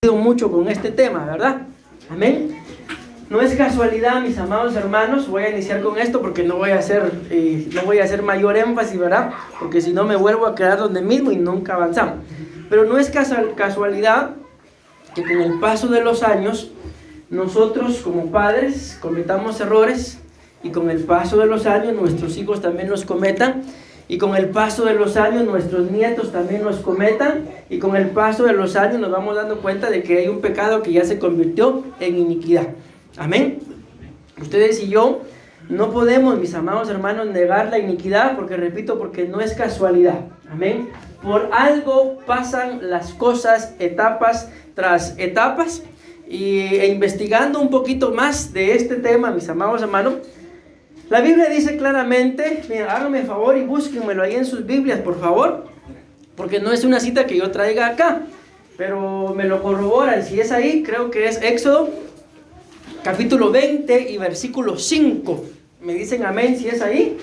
Mucho con este tema, ¿verdad? Amén. No es casualidad, mis amados hermanos. Voy a iniciar con esto porque no voy a hacer mayor énfasis, ¿verdad? Porque si no me vuelvo a quedar donde mismo y nunca avanzamos. Pero no es casualidad que con el paso de los años nosotros como padres cometamos errores, y con el paso de los años nuestros hijos también los cometan, y con el paso de los años nuestros nietos también los cometan, y con el paso de los años nos vamos dando cuenta de que hay un pecado que ya se convirtió en iniquidad. Amén. Ustedes y yo no podemos, mis amados hermanos, negar la iniquidad, porque repito, porque no es casualidad. Amén. Por algo pasan las cosas, etapas tras etapas, e investigando un poquito más de este tema, mis amados hermanos, la Biblia dice claramente, mira, háganme favor y búsquenmelo ahí en sus Biblias, por favor, porque no es una cita que yo traiga acá, pero me lo corroboran. Si es ahí, creo que es Éxodo, capítulo 20 y versículo 5. Me dicen amén si es ahí.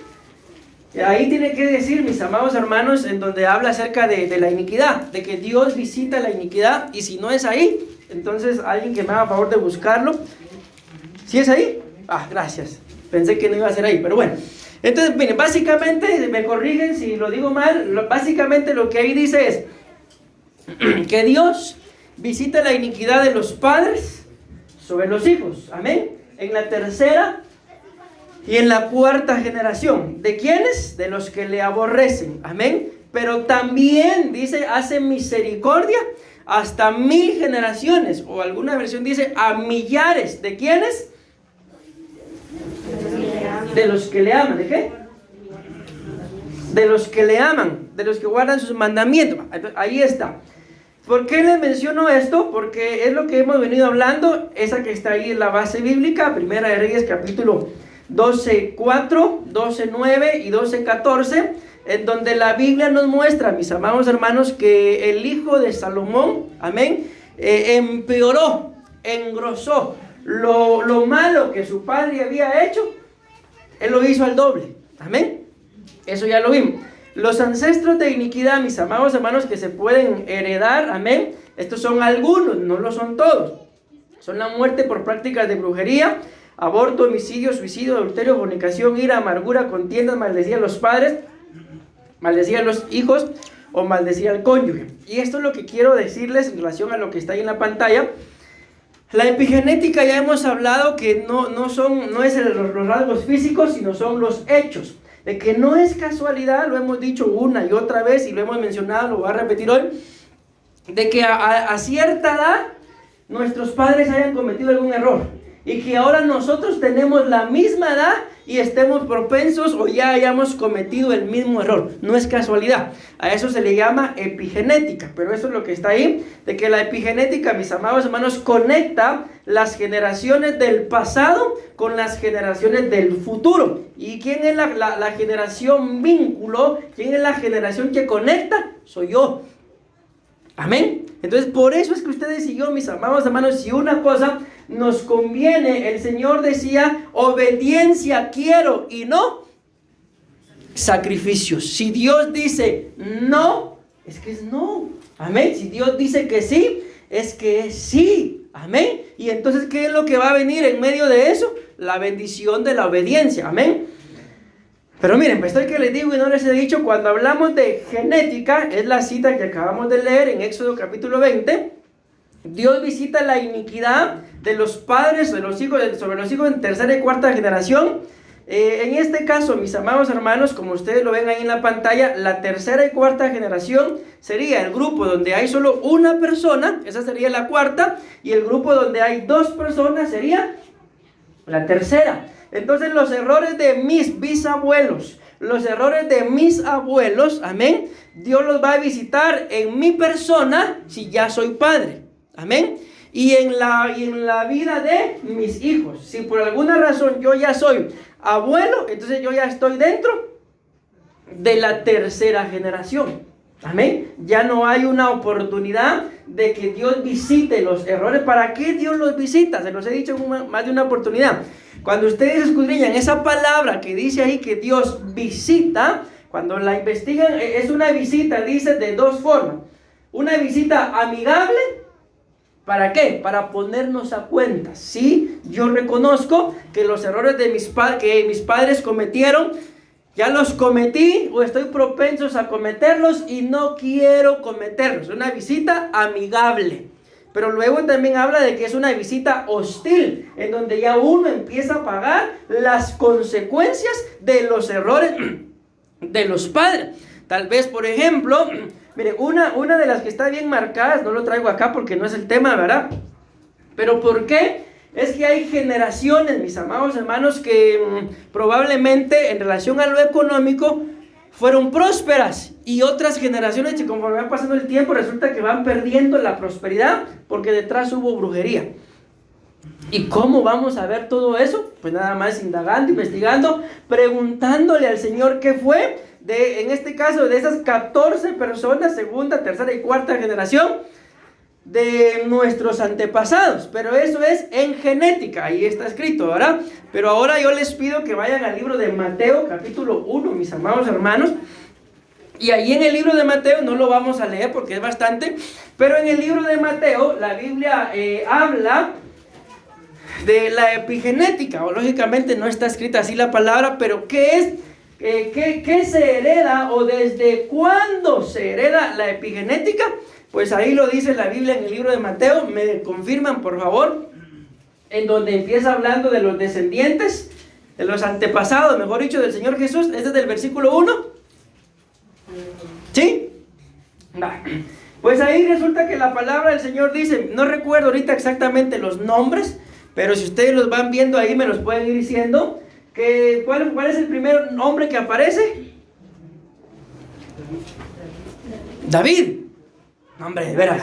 Ahí tiene que decir, mis amados hermanos, en donde habla acerca de la iniquidad, de que Dios visita la iniquidad, y si no es ahí, entonces alguien que me haga favor de buscarlo. ¿Si es ahí? Gracias. Pensé que no iba a ser ahí, pero bueno. Entonces, miren, básicamente, me corrigen si lo digo mal, básicamente lo que ahí dice es que Dios visita la iniquidad de los padres sobre los hijos. Amén. En la tercera y en la cuarta generación. ¿De quiénes? De los que le aborrecen. Amén. Pero también dice, hace misericordia hasta 1000 generaciones. O alguna versión dice a millares. ¿De quiénes? De los que le aman. ¿De qué? De los que le aman, de los que guardan sus mandamientos. Ahí está. ¿Por qué les menciono esto? Porque es lo que hemos venido hablando. Esa que está ahí en la base bíblica, Primera de Reyes, capítulo 12:4, 12:9 y 12:14, en donde la Biblia nos muestra, mis amados hermanos, que el hijo de Salomón, amén, empeoró, engrosó lo malo que su padre había hecho. Él lo hizo al doble. Amén. Eso ya lo vimos. Los ancestros de iniquidad, mis amados hermanos, que se pueden heredar. Amén. Estos son algunos, no lo son todos. Son la muerte por prácticas de brujería, aborto, homicidio, suicidio, adulterio, fornicación, ira, amargura, contiendas, maldecir a los padres, maldecir a los hijos o maldecir al cónyuge. Y esto es lo que quiero decirles en relación a lo que está ahí en la pantalla. La epigenética, ya hemos hablado que no es los rasgos físicos, sino son los hechos. De que no es casualidad, lo hemos dicho una y otra vez y lo hemos mencionado, lo voy a repetir hoy, de que a cierta edad nuestros padres hayan cometido algún error y que ahora nosotros tenemos la misma edad y estemos propensos o ya hayamos cometido el mismo error. No es casualidad. A eso se le llama epigenética, pero eso es lo que está ahí, de que la epigenética, mis amados hermanos, conecta las generaciones del pasado con las generaciones del futuro. ¿Y quién es la generación vínculo? ¿Quién es la generación que conecta? Soy yo. Amén. Entonces, por eso es que ustedes y yo, mis amados hermanos, si una cosa nos conviene, el Señor decía, obediencia quiero y no sacrificios. Si Dios dice no, es que es no. Amén. Si Dios dice que sí, es que es sí. Amén. Y entonces, ¿qué es lo que va a venir en medio de eso? La bendición de la obediencia. Amén. Pero miren, esto es que les digo y no les he dicho, cuando hablamos de genética, es la cita que acabamos de leer en Éxodo capítulo 20. Dios visita la iniquidad de los padres, de los hijos, sobre los hijos en tercera y cuarta generación. En este caso, mis amados hermanos, como ustedes lo ven ahí en la pantalla, la tercera y cuarta generación sería el grupo donde hay solo una persona, esa sería la cuarta, y el grupo donde hay 2 personas sería la tercera. Entonces los errores de mis bisabuelos, los errores de mis abuelos, amén, Dios los va a visitar en mi persona si ya soy padre, amén, y en la vida de mis hijos. Si por alguna razón yo ya soy abuelo, entonces yo ya estoy dentro de la tercera generación, amén. Ya no hay una oportunidad de que Dios visite los errores. ¿Para qué Dios los visita? Se los he dicho en más de una oportunidad. Cuando ustedes escudriñan esa palabra que dice ahí que Dios visita, cuando la investigan, es una visita, dice, de 2 formas. Una visita amigable ¿Para qué? Para ponernos a cuentas. Sí, yo reconozco que los errores de que mis padres cometieron, ya los cometí o estoy propensos a cometerlos y no quiero cometerlos. Una visita amigable. Pero luego también habla de que es una visita hostil, en donde ya uno empieza a pagar las consecuencias de los errores de los padres. Tal vez, por ejemplo, mire, una de las que está bien marcadas, no lo traigo acá porque no es el tema, ¿verdad? Pero ¿por qué? Es que hay generaciones, mis amados hermanos, que probablemente en relación a lo económico fueron prósperas, y otras generaciones que conforme va pasando el tiempo resulta que van perdiendo la prosperidad porque detrás hubo brujería. ¿Y cómo vamos a ver todo eso? Pues nada más indagando, investigando, preguntándole al Señor qué fue, en este caso de esas 14 personas, segunda, tercera y cuarta generación de nuestros antepasados. Pero eso es en genética, ahí está escrito, ¿verdad? Pero ahora yo les pido que vayan al libro de Mateo, capítulo 1, mis amados hermanos. Y ahí en el libro de Mateo, no lo vamos a leer porque es bastante, pero en el libro de Mateo la Biblia habla de la epigenética, o lógicamente no está escrita así la palabra, pero ¿qué es? ¿Qué se hereda o desde cuándo se hereda la epigenética? Pues ahí lo dice la Biblia en el libro de Mateo, me confirman por favor, en donde empieza hablando de los descendientes, de los antepasados, mejor dicho, del Señor Jesús. Este es del versículo 1. ¿Sí? Pues ahí resulta que la palabra del Señor dice, no recuerdo ahorita exactamente los nombres, pero si ustedes los van viendo ahí me los pueden ir diciendo, que ¿cuál es el primer nombre que aparece? David. Hombre, de veras.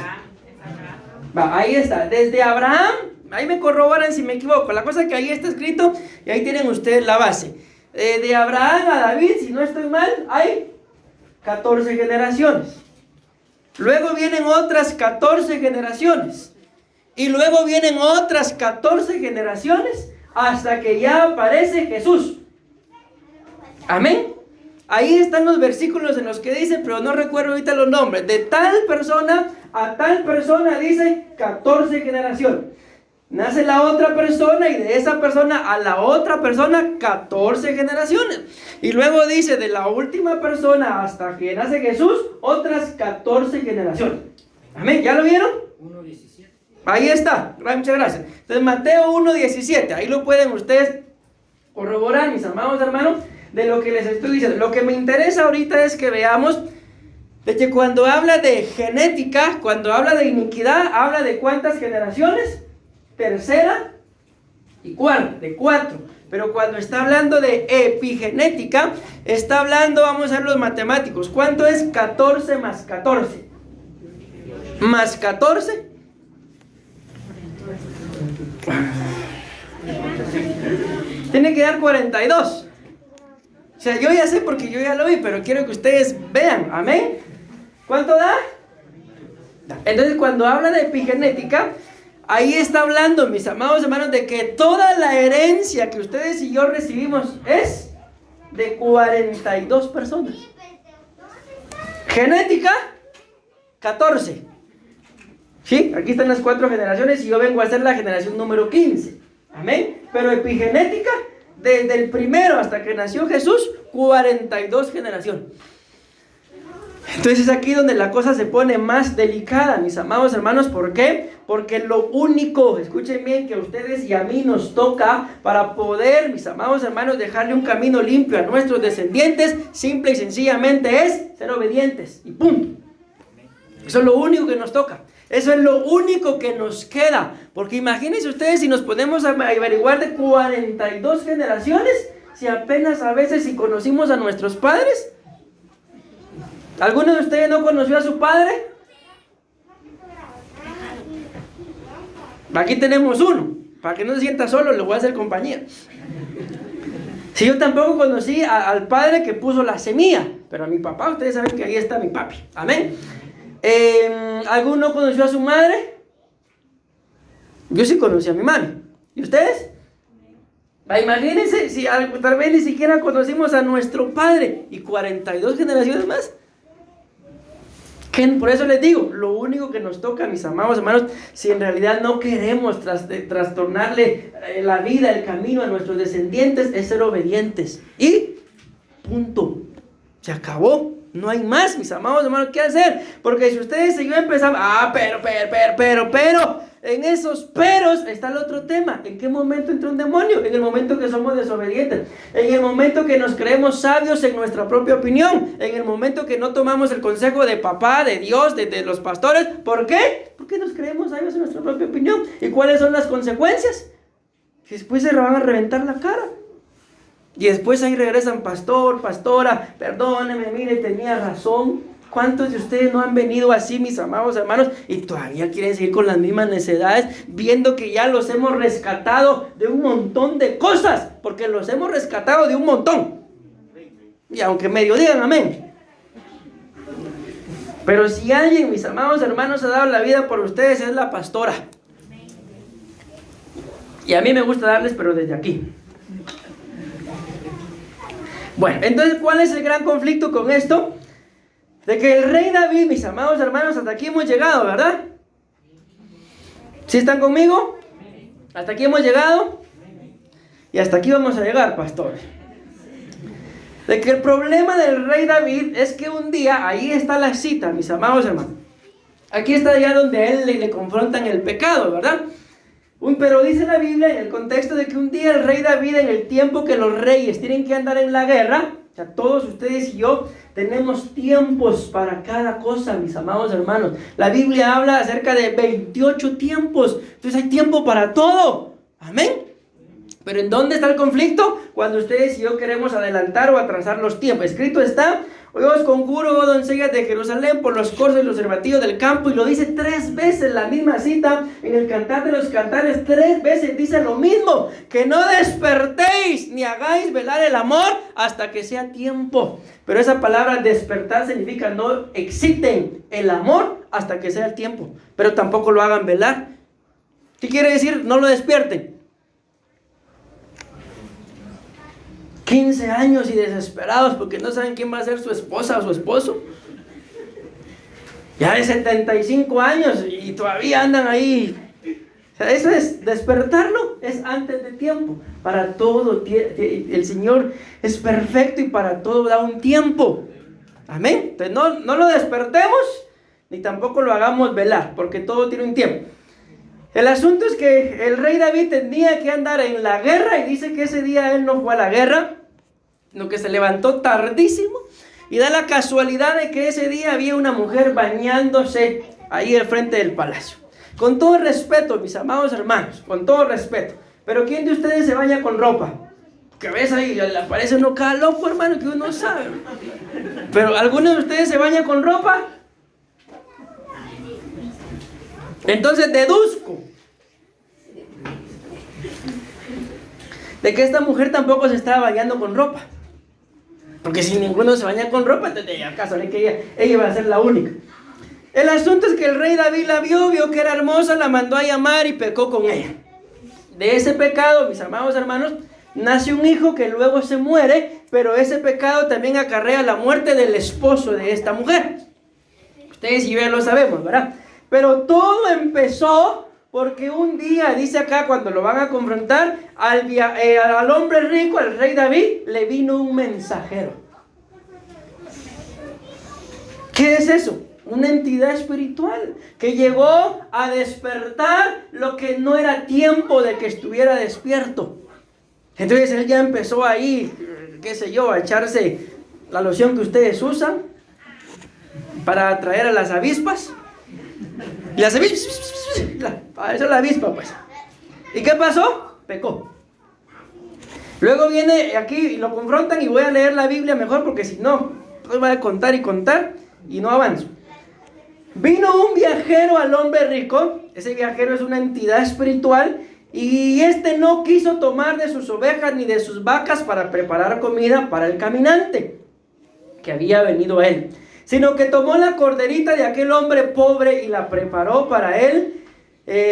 Ahí está, desde Abraham, ahí me corroboran si me equivoco, la cosa es que ahí está escrito y ahí tienen ustedes la base. De Abraham a David, si no estoy mal, hay 14 generaciones. Luego vienen otras 14 generaciones. Y luego vienen otras 14 generaciones hasta que ya aparece Jesús. Amén. Ahí están los versículos en los que dice, pero no recuerdo ahorita los nombres. De tal persona a tal persona dice 14 generaciones. Nace la otra persona y de esa persona a la otra persona 14 generaciones. Y luego dice de la última persona hasta que nace Jesús otras 14 generaciones. Amén, ¿ya lo vieron? 1:17. Ahí está, muchas gracias. Entonces Mateo 1:17, ahí lo pueden ustedes corroborar, mis amados hermanos, de lo que les estoy diciendo. Lo que me interesa ahorita es que veamos de que cuando habla de genética, cuando habla de iniquidad, habla de ¿cuántas generaciones? Tercera y cuarta, de 4. Pero cuando está hablando de epigenética, está hablando, vamos a ver los matemáticos. ¿Cuánto es 14 más 14? Más 14. Tiene que dar 42. O sea, yo ya sé porque yo ya lo vi, pero quiero que ustedes vean. Amén. ¿Cuánto da? Entonces, cuando habla de epigenética, ahí está hablando, mis amados hermanos, de que toda la herencia que ustedes y yo recibimos es de 42 personas. Genética, 14. ¿Sí? Aquí están las 4 generaciones y yo vengo a ser la generación número 15. Amén. Pero epigenética, desde el primero hasta que nació Jesús, 42 generaciones. Entonces es aquí donde la cosa se pone más delicada, mis amados hermanos. ¿Por qué? Porque lo único, escuchen bien, que a ustedes y a mí nos toca para poder, mis amados hermanos, dejarle un camino limpio a nuestros descendientes, simple y sencillamente es ser obedientes y punto. Eso es lo único que nos toca. Eso es lo único que nos queda. Porque imagínense ustedes si nos ponemos a averiguar de 42 generaciones, si apenas a veces si conocimos a nuestros padres. ¿Alguno de ustedes no conoció a su padre? Aquí tenemos uno. Para que no se sienta solo, le voy a hacer compañía. Si yo tampoco conocí al padre que puso la semilla, pero a mi papá, ustedes saben que ahí está mi papi. Amén. ¿Alguno conoció a su madre? Yo sí conocí a mi mami. ¿Y ustedes? Imagínense si tal vez ni siquiera conocimos a nuestro padre y 42 generaciones más. Por eso les digo, lo único que nos toca, mis amados hermanos, si en realidad no queremos trastornarle la vida, el camino a nuestros descendientes, es ser obedientes. Y punto. Se acabó. No hay más, mis amados hermanos, ¿qué hacer? Porque si ustedes siguen empezando, pero, en esos peros está el otro tema. ¿En qué momento entra un demonio? En el momento que somos desobedientes. En el momento que nos creemos sabios en nuestra propia opinión. En el momento que no tomamos el consejo de papá, de Dios, de los pastores. ¿Por qué? Porque nos creemos sabios en nuestra propia opinión. ¿Y cuáles son las consecuencias? Que después se van a reventar la cara. Y después ahí regresan, pastor, pastora, perdóneme, mire, tenía razón. ¿Cuántos de ustedes no han venido así, mis amados hermanos, y todavía quieren seguir con las mismas necedades, viendo que ya los hemos rescatado de un montón de cosas? Porque los hemos rescatado de un montón. Y aunque medio digan amén. Pero si alguien, mis amados hermanos, ha dado la vida por ustedes, es la pastora. Y a mí me gusta darles, pero desde aquí. Bueno, entonces, ¿cuál es el gran conflicto con esto? De que el rey David, mis amados hermanos, hasta aquí hemos llegado, ¿verdad? ¿Sí están conmigo? Hasta aquí hemos llegado. Y hasta aquí vamos a llegar, pastores. De que el problema del rey David es que un día, ahí está la cita, mis amados hermanos. Aquí está ya donde a él le confrontan el pecado, ¿verdad? Pero dice la Biblia en el contexto de que un día el rey David, en el tiempo que los reyes tienen que andar en la guerra, o sea, todos ustedes y yo tenemos tiempos para cada cosa, mis amados hermanos. La Biblia habla acerca de 28 tiempos, entonces hay tiempo para todo. Amén. Pero ¿en dónde está el conflicto? Cuando ustedes y yo queremos adelantar o atrasar los tiempos. Escrito está: hoy os conjuro, oh doncellas de Jerusalén, por los corzos y los cervatillos del campo. Y lo dice 3 veces la misma cita. En el Cantar de los Cantares 3 veces dice lo mismo: que no despertéis ni hagáis velar el amor hasta que sea tiempo. Pero esa palabra despertar significa no exciten el amor hasta que sea el tiempo, pero tampoco lo hagan velar. ¿Qué quiere decir? No lo despierten. 15 años y desesperados porque no saben quién va a ser su esposa o su esposo. Ya de 75 años y todavía andan ahí. O sea, eso es despertarlo, es antes de tiempo. Para todo, el Señor es perfecto y para todo da un tiempo. Amén. Entonces no lo despertemos ni tampoco lo hagamos velar, porque todo tiene un tiempo. El asunto es que el rey David tenía que andar en la guerra, y dice que ese día él no fue a la guerra, sino que se levantó tardísimo, y da la casualidad de que ese día había una mujer bañándose ahí al frente del palacio. Con todo respeto, mis amados hermanos, con todo respeto, pero ¿quién de ustedes se baña con ropa? Que ves ahí, le aparece uno cada loco, hermano, que uno sabe. Pero ¿alguno de ustedes se baña con ropa? Entonces deduzco de que esta mujer tampoco se estaba bañando con ropa, porque si ninguno se baña con ropa, entonces acaso no es que ella iba a ser la única. El asunto es que el rey David la vio que era hermosa, la mandó a llamar y pecó con ella. De ese pecado, mis amados hermanos, nace un hijo que luego se muere, pero ese pecado también acarrea la muerte del esposo de esta mujer. Ustedes y yo ya lo sabemos, ¿verdad? Pero todo empezó porque un día, dice acá, cuando lo van a confrontar, al hombre rico, al rey David, le vino un mensajero. ¿Qué es eso? Una entidad espiritual que llegó a despertar lo que no era tiempo de que estuviera despierto. Entonces él ya empezó ahí, qué sé yo, a echarse la loción que ustedes usan para atraer a las avispas. Y las avispas, para eso la avispa, pues. ¿Y qué pasó? Pecó. Luego viene aquí y lo confrontan, y voy a leer la Biblia mejor, porque si no, pues voy a contar y no avanzo. Vino un viajero al hombre rico. Ese viajero es una entidad espiritual, y este no quiso tomar de sus ovejas ni de sus vacas para preparar comida para el caminante que había venido a él, sino que tomó la corderita de aquel hombre pobre y la preparó para él,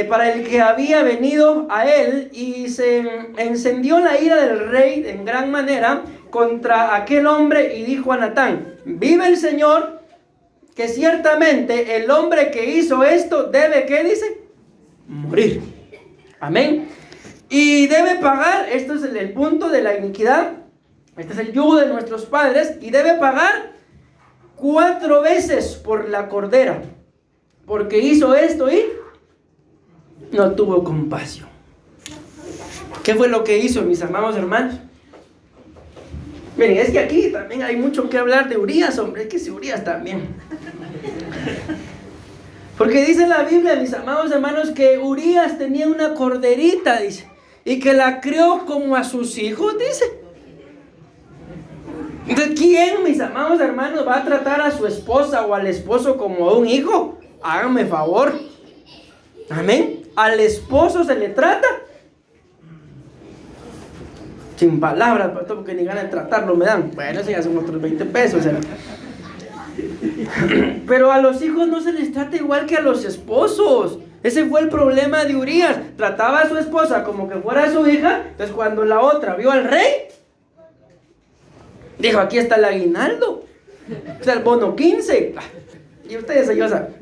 para el que había venido a él, y se encendió la ira del rey en gran manera contra aquel hombre, y dijo a Natán: vive el Señor, que ciertamente el hombre que hizo esto debe, ¿qué dice? Morir. Amén. Y debe pagar, esto es el punto de la iniquidad, este es el yugo de nuestros padres, y debe pagar 4 veces por la cordera, porque hizo esto y no tuvo compasión. ¿Qué fue lo que hizo, mis amados hermanos? Miren, es que aquí también hay mucho que hablar de Urías, hombre, es que si Urías también. Porque dice la Biblia, mis amados hermanos, que Urías tenía una corderita, dice, y que la crió como a sus hijos, dice. Entonces, ¿quién, mis amados hermanos, va a tratar a su esposa o al esposo como a un hijo? Háganme favor. Amén. Al esposo se le trata sin palabras, pastor, porque ni ganas de tratarlo me dan. Bueno, eso ya son otros 20 pesos. Pero a los hijos no se les trata igual que a los esposos. Ese fue el problema de Urías. Trataba a su esposa como que fuera su hija. Entonces cuando la otra vio al rey, dijo, aquí está el aguinaldo, o sea, el bono 15. Y ustedes ellos saben.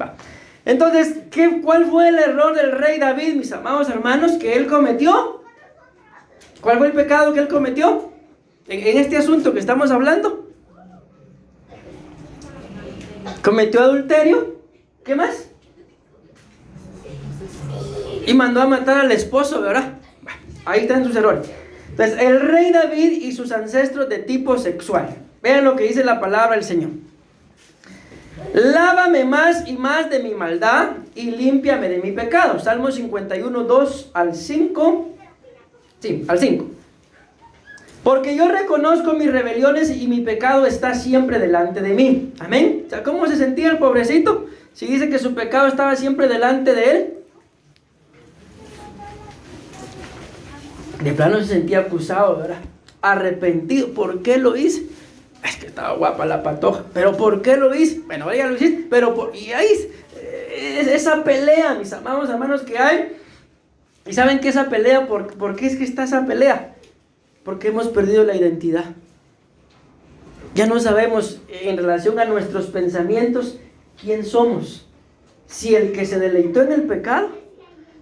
Entonces, ¿cuál fue el error del rey David, mis amados hermanos, que él cometió? ¿Cuál fue el pecado que él cometió en este asunto que estamos hablando? Cometió adulterio. ¿Qué más? Y mandó a matar al esposo, ¿verdad? Ahí están sus errores. Entonces, el rey David y sus ancestros de tipo sexual. Vean lo que dice la palabra del Señor. Lávame más y más de mi maldad y límpiame de mi pecado. Salmo 51, 2 al 5. Sí, al 5. Porque yo reconozco mis rebeliones y mi pecado está siempre delante de mí. Amén. O sea, ¿cómo se sentía el pobrecito? Si dice que su pecado estaba siempre delante de él. De plano se sentía acusado, ¿verdad? Arrepentido. ¿Por qué lo hice? Es que estaba guapa la patoja. ¿Pero por qué lo hice? Bueno, ya lo hiciste. Pero y ahí esa pelea, mis amados hermanos, que hay. ¿Y saben qué esa pelea? ¿Por qué es que está esa pelea? Porque hemos perdido la identidad. Ya no sabemos en relación a nuestros pensamientos quién somos. Si el que se deleitó en el pecado,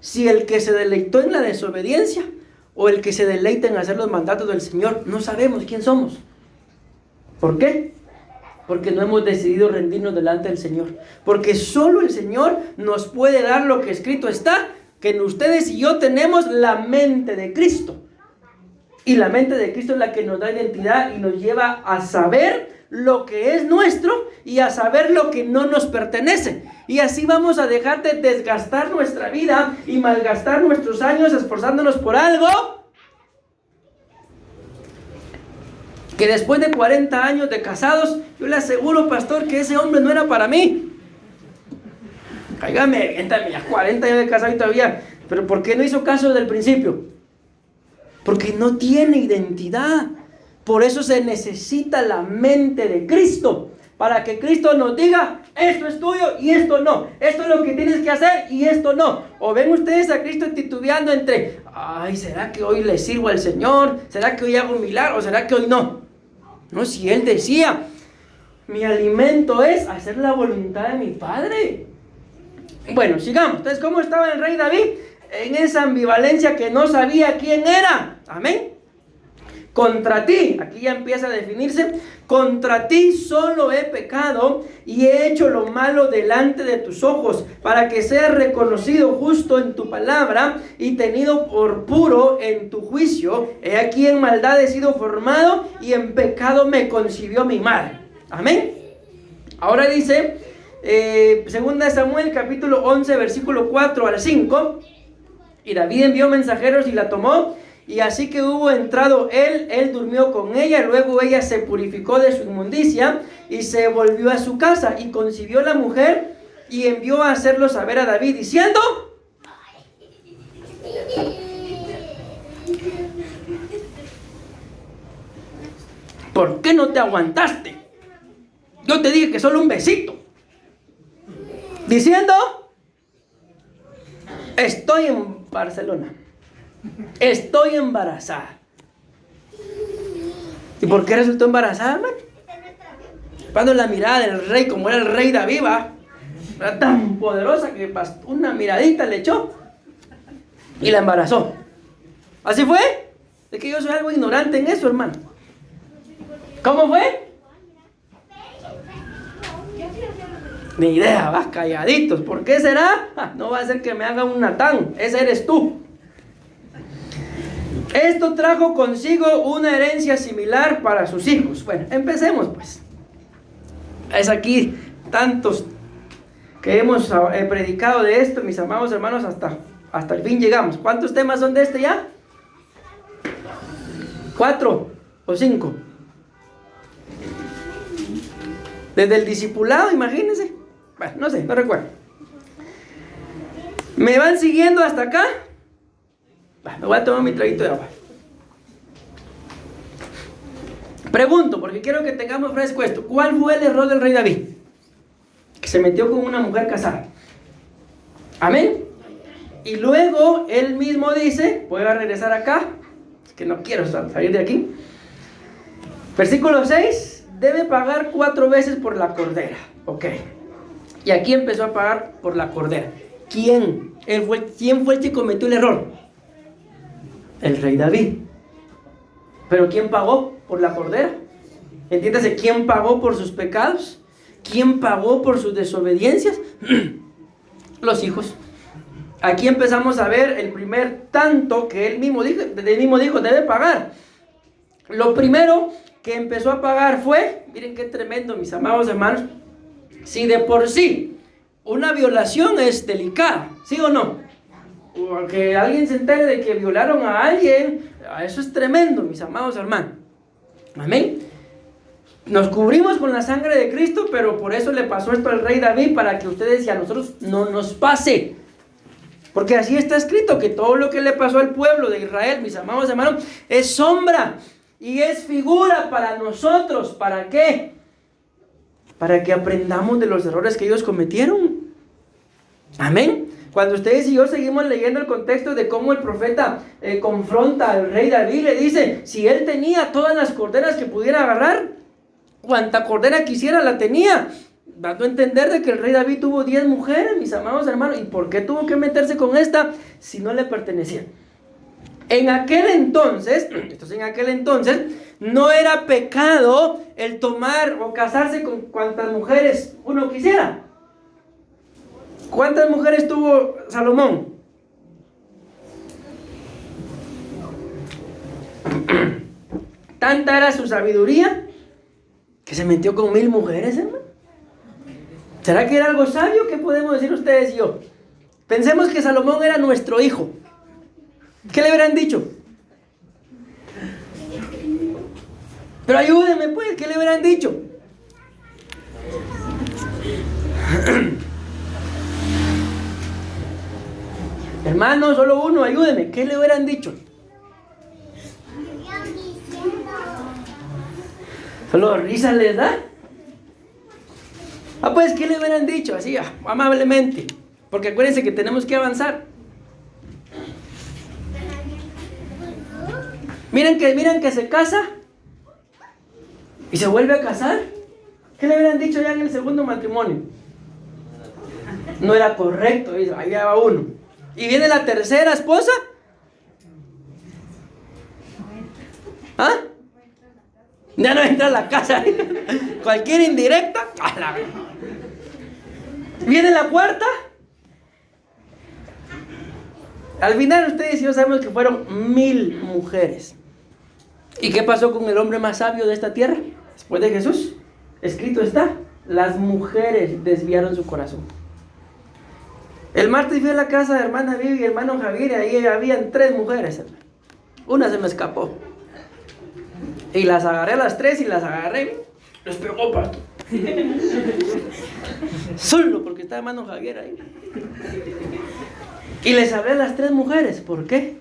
si el que se deleitó en la desobediencia, o el que se deleita en hacer los mandatos del Señor. No sabemos quién somos. ¿Por qué? Porque no hemos decidido rendirnos delante del Señor. Porque solo el Señor nos puede dar lo que escrito está, que en ustedes y yo tenemos la mente de Cristo. Y la mente de Cristo es la que nos da identidad y nos lleva a saber lo que es nuestro y a saber lo que no nos pertenece. Y así vamos a dejar de desgastar nuestra vida y malgastar nuestros años esforzándonos por algo que después de 40 años de casados, yo le aseguro, pastor, que ese hombre no era para mí. Cáigame, ya 40 años de casado y todavía. Pero ¿por qué no hizo caso desde el principio? Porque no tiene identidad. Por eso se necesita la mente de Cristo, para que Cristo nos diga, esto es tuyo y esto no, esto es lo que tienes que hacer y esto no. O ven ustedes a Cristo titubeando entre, ay, ¿será que hoy le sirvo al Señor? ¿Será que hoy hago un milagro? ¿O será que hoy no? No, si Él decía, mi alimento es hacer la voluntad de mi Padre. Bueno, sigamos. Entonces, ¿cómo estaba el rey David? En esa ambivalencia que no sabía quién era. Amén. Contra ti, aquí ya empieza a definirse, contra ti solo he pecado y he hecho lo malo delante de tus ojos, para que seas reconocido justo en tu palabra y tenido por puro en tu juicio. He aquí en maldad he sido formado y en pecado me concibió mi madre. Amén. Ahora dice, 2 Samuel capítulo 11 versículo 4 al 5, y David envió mensajeros y la tomó. Y así que hubo entrado él durmió con ella, luego ella se purificó de su inmundicia y se volvió a su casa y concibió la mujer y envió a hacerlo saber a David diciendo, ¿por qué no te aguantaste? Yo te dije que solo un besito. Diciendo, estoy en Barcelona. Estoy embarazada. ¿Y por qué resultó embarazada, hermano? Cuando la mirada del rey, como era el rey David, era tan poderosa que una miradita le echó y la embarazó. ¿Así fue? Es que yo soy algo ignorante en eso, hermano. ¿Cómo fue? Ni idea, vas calladitos. ¿Por qué será? No va a ser que me haga un Natán. Ese eres tú. Esto trajo consigo una herencia similar para sus hijos. Bueno, empecemos pues. Es aquí tantos que hemos predicado de esto, mis amados hermanos, hasta el fin llegamos. ¿Cuántos temas son de este ya? 4 o 5. Desde el discipulado, imagínense. Bueno, no sé, no recuerdo. ¿Me van siguiendo hasta acá? Me voy a tomar mi traguito de agua. Pregunto, porque quiero que tengamos fresco esto. ¿Cuál fue el error del rey David? Que se metió con una mujer casada. Amén. Y luego él mismo dice, voy a regresar acá, que no quiero salir de aquí. Versículo 6, debe pagar 4 veces por la cordera. Ok. Y aquí empezó a pagar por la cordera. ¿Quién? ¿Quién fue el que cometió el error? El rey David. ¿Pero quién pagó por la cordera? Entiéndase, ¿quién pagó por sus pecados? ¿Quién pagó por sus desobediencias? Los hijos. Aquí empezamos a ver el primer tanto que él mismo dijo, debe pagar. Lo primero que empezó a pagar fue, miren qué tremendo, mis amados hermanos, si de por sí una violación es delicada, ¿sí o no? O que alguien se entere de que violaron a alguien, eso es tremendo, mis amados hermanos. Amén. Nos cubrimos con la sangre de Cristo, pero por eso le pasó esto al rey David, para que ustedes y a nosotros no nos pase. Porque así está escrito, que todo lo que le pasó al pueblo de Israel, mis amados hermanos, es sombra y es figura para nosotros. ¿Para qué? Para que aprendamos de los errores que ellos cometieron. Amén. Cuando ustedes y yo seguimos leyendo el contexto de cómo el profeta confronta al rey David, le dice, si él tenía todas las corderas que pudiera agarrar, cuanta cordera quisiera la tenía, dando a entender de que el rey David tuvo 10 mujeres, mis amados hermanos. ¿Y por qué tuvo que meterse con esta si no le pertenecía? En aquel entonces, no era pecado el tomar o casarse con cuantas mujeres uno quisiera. ¿Cuántas mujeres tuvo Salomón? Tanta era su sabiduría que se metió con 1000 mujeres, hermano. ¿Será que era algo sabio? ¿Qué podemos decir ustedes y yo? Pensemos que Salomón era nuestro hijo. ¿Qué le hubieran dicho? Pero ayúdenme pues, ¿qué le hubieran dicho? Hermano, solo uno, ayúdenme. ¿Qué le hubieran dicho? Solo risa les da. Pues, ¿qué le hubieran dicho? Así, amablemente. Porque acuérdense que tenemos que avanzar. Miren que se casa y se vuelve a casar. ¿Qué le hubieran dicho ya en el segundo matrimonio? No era correcto, ahí va uno. Y viene la tercera esposa. Ya no entra a la casa. Cualquier indirecta. Viene la cuarta. Al final ustedes y yo sabemos que fueron 1000 mujeres. ¿Y qué pasó con el hombre más sabio de esta tierra? Después de Jesús, escrito está, las mujeres desviaron su corazón. El martes fui a la casa de hermana Vivi y hermano Javier, y ahí habían 3 mujeres. Una se me escapó. Y las agarré a las 3 y las agarré. Les pegó, pato. Solo porque está hermano Javier ahí. Y les hablé a las 3 mujeres. ¿Por qué?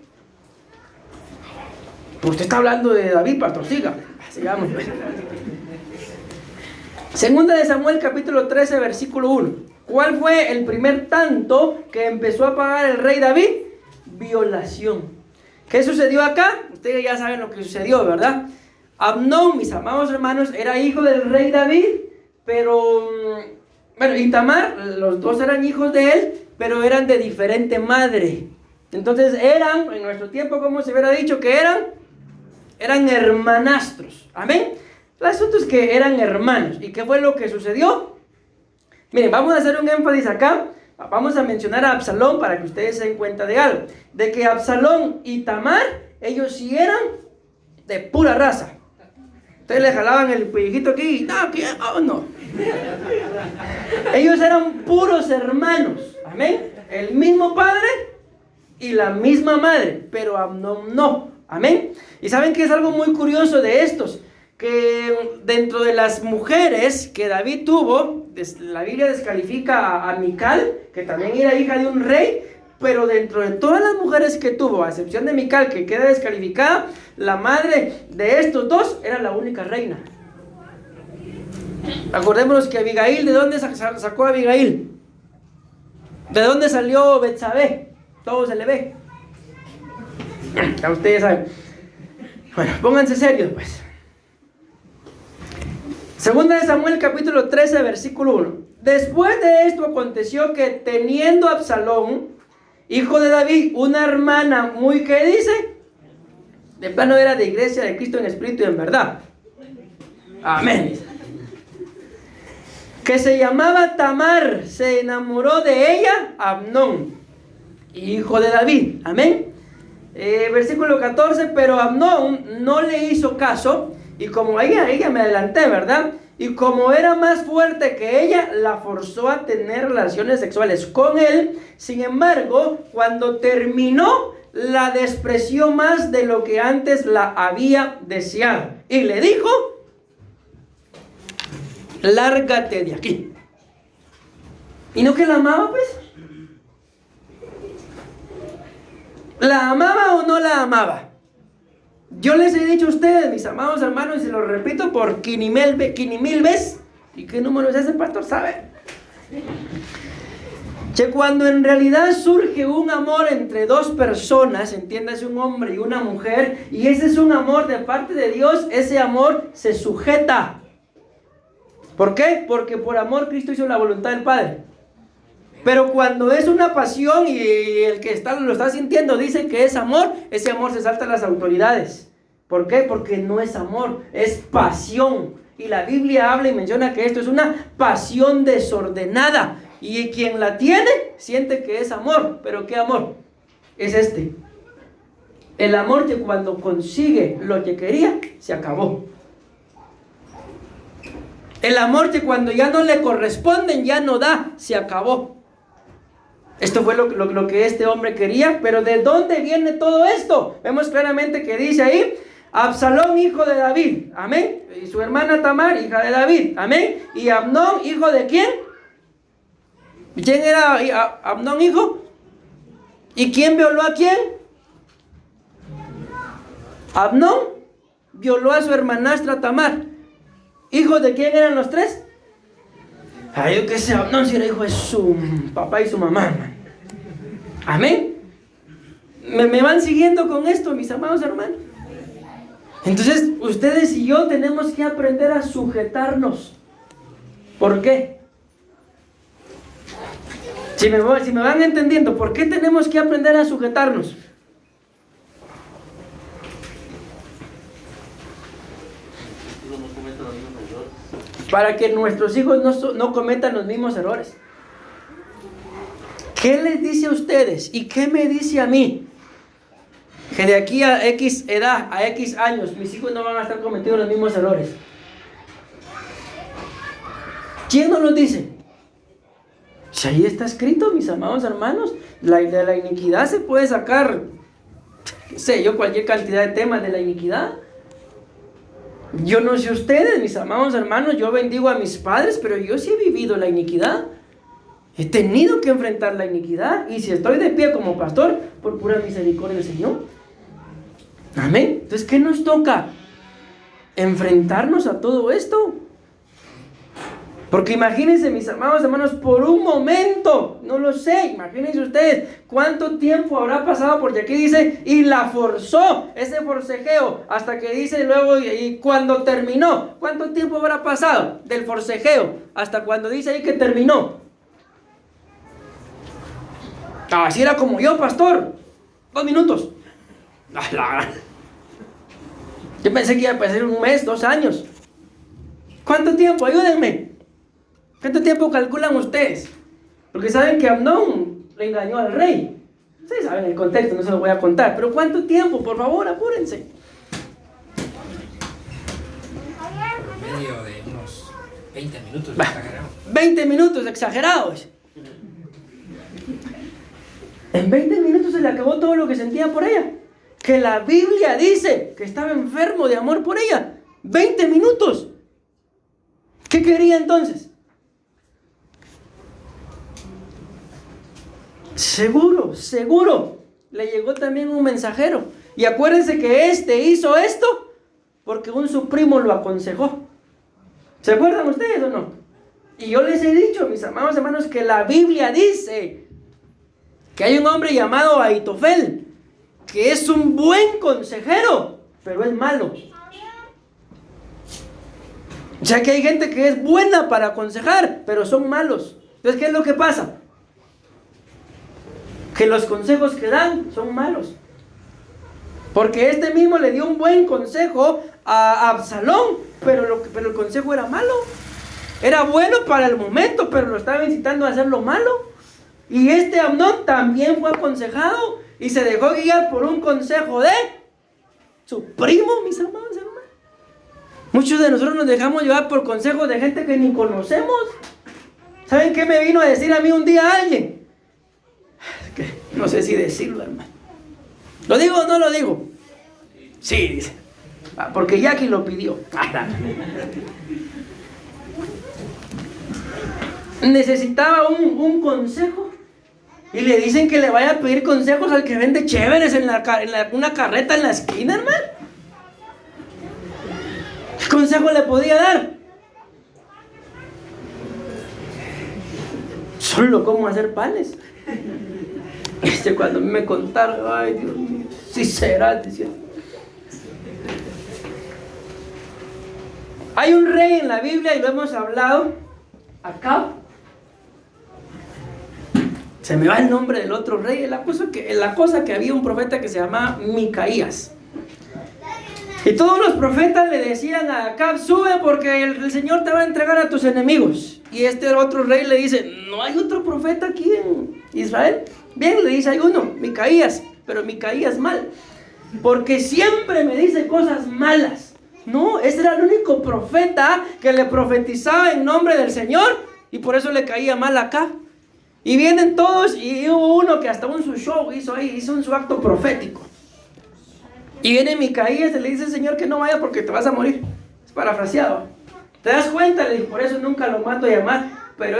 Usted está hablando de David, pastor. Siga. Sigamos. Segunda de Samuel, capítulo 13, versículo 1. ¿Cuál fue el primer tanto que empezó a pagar el rey David? Violación. ¿Qué sucedió acá? Ustedes ya saben lo que sucedió, ¿verdad? Amnón, mis amados hermanos, era hijo del rey David, pero, bueno, y Tamar, los dos eran hijos de él, pero eran de diferente madre. Entonces eran, en nuestro tiempo, como se hubiera dicho que eran hermanastros. Amén. El asunto es que eran hermanos. ¿Y qué fue lo que sucedió? Miren, vamos a hacer un énfasis acá. Vamos a mencionar a Absalón para que ustedes se den cuenta de algo. De que Absalón y Tamar, ellos sí eran de pura raza. Ustedes le jalaban el pellejito aquí y no, que no. Ellos eran puros hermanos. Amén. El mismo padre y la misma madre, pero Amnón no. Amén. Y saben que es algo muy curioso de estos, que dentro de las mujeres que David tuvo, la Biblia descalifica a Mical, que también era hija de un rey, pero dentro de todas las mujeres que tuvo, a excepción de Mical, que queda descalificada, la madre de estos dos era la única reina. Acordémonos que Abigail, ¿de dónde sacó a Abigail? ¿De dónde salió Betsabé? Todo se le ve. Ya ustedes saben. Bueno, pónganse serios pues. Segunda de Samuel capítulo 13 versículo 1. Después de esto aconteció que teniendo Absalón, hijo de David, una hermana muy, ¿qué dice? De plano era de iglesia de Cristo en espíritu y en verdad. Amén. Que se llamaba Tamar, se enamoró de ella Amnón, hijo de David. Amén. Versículo 14, pero Amnón no le hizo caso, y como ella me adelanté, ¿verdad? Y como era más fuerte que ella, la forzó a tener relaciones sexuales con él. Sin embargo, cuando terminó, la despreció más de lo que antes la había deseado. Y le dijo: lárgate de aquí. ¿Y no que la amaba, pues? ¿La amaba o no la amaba? Yo les he dicho a ustedes, mis amados hermanos, y se lo repito por quinimil veces. ¿Y qué número es ese, pastor? ¿Sabe? Que cuando en realidad surge un amor entre dos personas, entiéndase, un hombre y una mujer, y ese es un amor de parte de Dios, ese amor se sujeta. ¿Por qué? Porque por amor Cristo hizo la voluntad del Padre. Pero cuando es una pasión y el que lo está sintiendo dice que es amor, ese amor se salta a las autoridades. ¿Por qué? Porque no es amor, es pasión. Y la Biblia habla y menciona que esto es una pasión desordenada. Y quien la tiene siente que es amor. ¿Pero qué amor? Es este. El amor que cuando consigue lo que quería, se acabó. El amor que cuando ya no le corresponden, ya no da, se acabó. Esto fue lo que este hombre quería. Pero ¿de dónde viene todo esto? Vemos claramente que dice ahí: Absalón, hijo de David, amén, y su hermana Tamar, hija de David, amén, y Amnón, hijo de ¿quién? ¿Quién era Amnón, hijo? ¿Y quién violó a quién? Amnón violó a su hermanastra Tamar. ¿Hijos de quién eran los tres? Ay, yo qué sé, Amnón si era hijo de su papá y su mamá. Amén. ¿Me van siguiendo con esto, mis amados hermanos? Entonces, ustedes y yo tenemos que aprender a sujetarnos. ¿Por qué? Si me van entendiendo, ¿por qué tenemos que aprender a sujetarnos? Para que nuestros hijos no cometan los mismos errores. ¿Qué les dice a ustedes y qué me dice a mí? Que de aquí a X edad, a X años, mis hijos no van a estar cometiendo los mismos errores. ¿Quién nos lo dice? Si ahí está escrito, mis amados hermanos, de la iniquidad se puede sacar, qué sé yo, cualquier cantidad de temas de la iniquidad. Yo no sé ustedes, mis amados hermanos, yo bendigo a mis padres, pero yo sí he vivido la iniquidad. He tenido que enfrentar la iniquidad. Y si estoy de pie como pastor, por pura misericordia del Señor. Amén. Entonces, ¿qué nos toca? Enfrentarnos a todo esto. Porque imagínense, mis amados hermanos, por un momento, no lo sé, imagínense ustedes cuánto tiempo habrá pasado, porque aquí dice, y la forzó, ese forcejeo, hasta que dice luego, y cuando terminó, ¿cuánto tiempo habrá pasado del forcejeo hasta cuando dice ahí que terminó? Así era como yo, pastor, 2 minutos. Yo pensé que iba a pasar 1 mes, 2 años. ¿Cuánto tiempo? Ayúdenme. ¿Cuánto tiempo calculan ustedes? Porque saben que Amnón le engañó al rey. Ustedes saben el contexto, no se lo voy a contar. Pero ¿cuánto tiempo? Por favor, apúrense. Medio de unos 20 minutos exagerado. 20 minutos exagerados. En 20 minutos se le acabó todo lo que sentía por ella. Que la Biblia dice que estaba enfermo de amor por ella. 20 minutos. ¿Qué quería entonces? Seguro, le llegó también un mensajero. Y acuérdense que hizo esto porque su primo lo aconsejó. ¿Se acuerdan ustedes o no? Y yo les he dicho, mis amados hermanos, que la Biblia dice que hay un hombre llamado Ahitofel, que es un buen consejero, pero es malo. O sea que hay gente que es buena para aconsejar, pero son malos. Entonces, ¿qué es lo que pasa? Que los consejos que dan son malos. Porque mismo le dio un buen consejo a Absalón, pero el consejo era malo. Era bueno para el momento, pero lo estaba incitando a hacerlo malo. Y Amnón también fue aconsejado y se dejó guiar por un consejo de su primo, mis amados hermanos. Muchos de nosotros nos dejamos llevar por consejos de gente que ni conocemos. ¿Saben qué me vino a decir a mí un día alguien? Que no sé si decirlo, hermano. ¿Lo digo o no lo digo? Sí, dice. Porque Jackie lo pidió. Necesitaba un consejo. Y le dicen que le vaya a pedir consejos al que vende chéveres en una carreta en la esquina, hermano. ¿Qué consejo le podía dar? Solo cómo hacer panes. Cuando me contaron, ay Dios mío, sí será, decía. Hay un rey en la Biblia y lo hemos hablado, Acab. Se me va el nombre del otro rey. La cosa que había un profeta que se llamaba Micaías. Y todos los profetas le decían a Acab, sube porque el Señor te va a entregar a tus enemigos. Y otro rey le dice, ¿no hay otro profeta aquí en Israel? Bien, le dice, hay uno, Micaías, pero Micaías mal, porque siempre me dice cosas malas. No, ese era el único profeta que le profetizaba en nombre del Señor, y por eso le caía mal acá. Y vienen todos, y hubo uno que hasta su show hizo su acto profético. Y viene Micaías y le dice al Señor que no vaya porque te vas a morir. Es parafraseado. ¿Te das cuenta? Le dijo, por eso nunca lo mando a llamar. Pero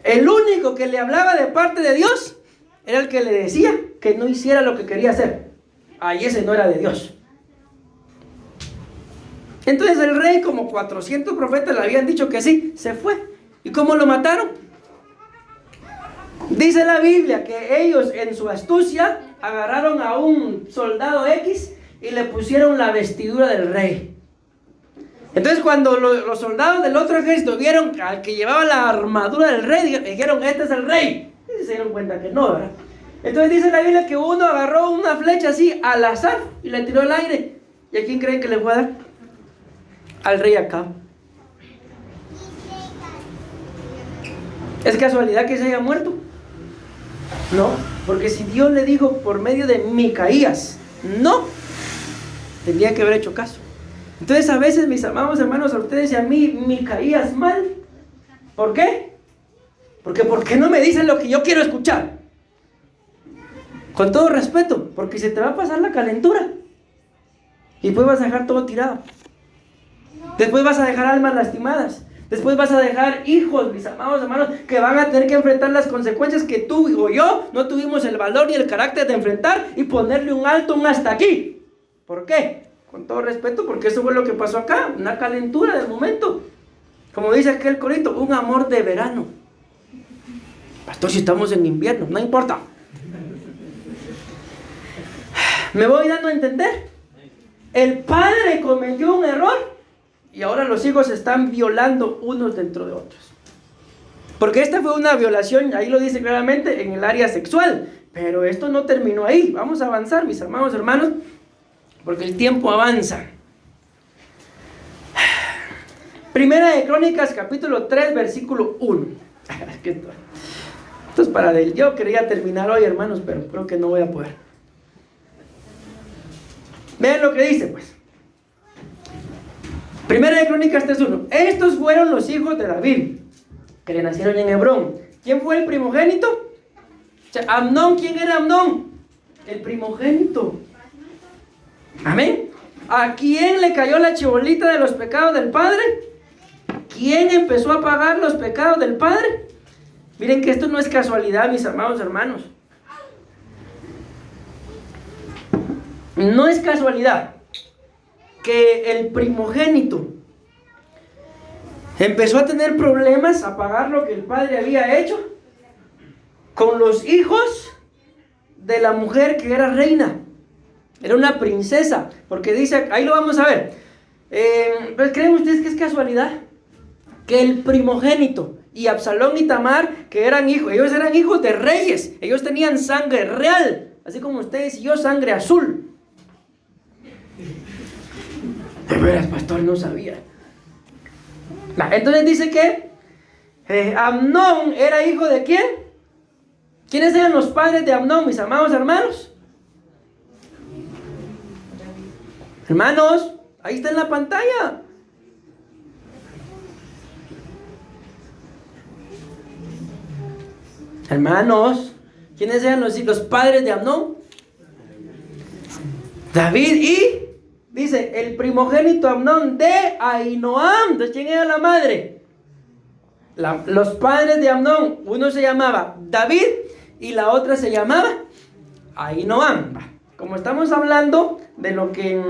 el único que le hablaba de parte de Dios era el que le decía que no hiciera lo que quería hacer. Ay, ese no era de Dios. Entonces el rey, como 400 profetas le habían dicho que sí, se fue. ¿Y cómo lo mataron? Dice la Biblia que ellos en su astucia agarraron a un soldado X y le pusieron la vestidura del rey. Entonces cuando los soldados del otro ejército vieron al que llevaba la armadura del rey, dijeron, este es el rey. Y se dieron cuenta que no, ¿verdad? Entonces dice la Biblia que uno agarró una flecha así al azar y le tiró al aire. ¿Y a quién creen que le fue a dar? Al rey Acab. ¿Es casualidad que se haya muerto? No, porque si Dios le dijo por medio de Micaías, no, tendría que haber hecho caso. Entonces a veces, mis amados hermanos, a ustedes y a mí, Micaías mal. ¿Por qué? Porque ¿por qué no me dicen lo que yo quiero escuchar? Con todo respeto, porque se te va a pasar la calentura y después vas a dejar todo tirado. Después vas a dejar almas lastimadas. Después vas a dejar hijos, mis amados hermanos, que van a tener que enfrentar las consecuencias que tú o yo no tuvimos el valor y el carácter de enfrentar y ponerle un alto, un hasta aquí. ¿Por qué? Con todo respeto, porque eso fue lo que pasó acá, una calentura del momento. Como dice aquel corito, un amor de verano. Pastor, si estamos en invierno, no importa. ¿Me voy dando a entender? El padre cometió un error y ahora los hijos se están violando unos dentro de otros. Porque esta fue una violación, ahí lo dice claramente, en el área sexual. Pero esto no terminó ahí. Vamos a avanzar, mis amados hermanos, porque el tiempo avanza. Primera de Crónicas, capítulo 3, versículo 1. Esto es para él. Yo quería terminar hoy, hermanos, pero creo que no voy a poder. Vean lo que dice, pues. Primera de Crónicas 3:1. Estos fueron los hijos de David, que le nacieron en Hebrón. ¿Quién fue el primogénito? Amnón. ¿Quién era Amnón? El primogénito. Amén. ¿A quién le cayó la chibolita de los pecados del padre? ¿Quién empezó a pagar los pecados del padre? Miren que esto no es casualidad, mis amados hermanos. No es casualidad que el primogénito empezó a tener problemas a pagar lo que el padre había hecho con los hijos de la mujer que era reina. Era una princesa, porque dice, ahí lo vamos a ver. Pues, ¿creen ustedes que es casualidad? Que el primogénito y Absalón y Tamar, que eran hijos, ellos eran hijos de reyes, ellos tenían sangre real, así como ustedes y yo, sangre azul. De veras, pastor, no sabía. Entonces dice que Amnón era hijo de ¿quién? ¿Quiénes eran los padres de Amnón, mis amados hermanos? Hermanos, ahí está en la pantalla. Hermanos, ¿quiénes eran los padres de Amnón? David y, dice, el primogénito Amnón de Ahinoam. Entonces, ¿quién era la madre? Los padres de Amnón, uno se llamaba David y la otra se llamaba Ahinoam. Como estamos hablando de lo que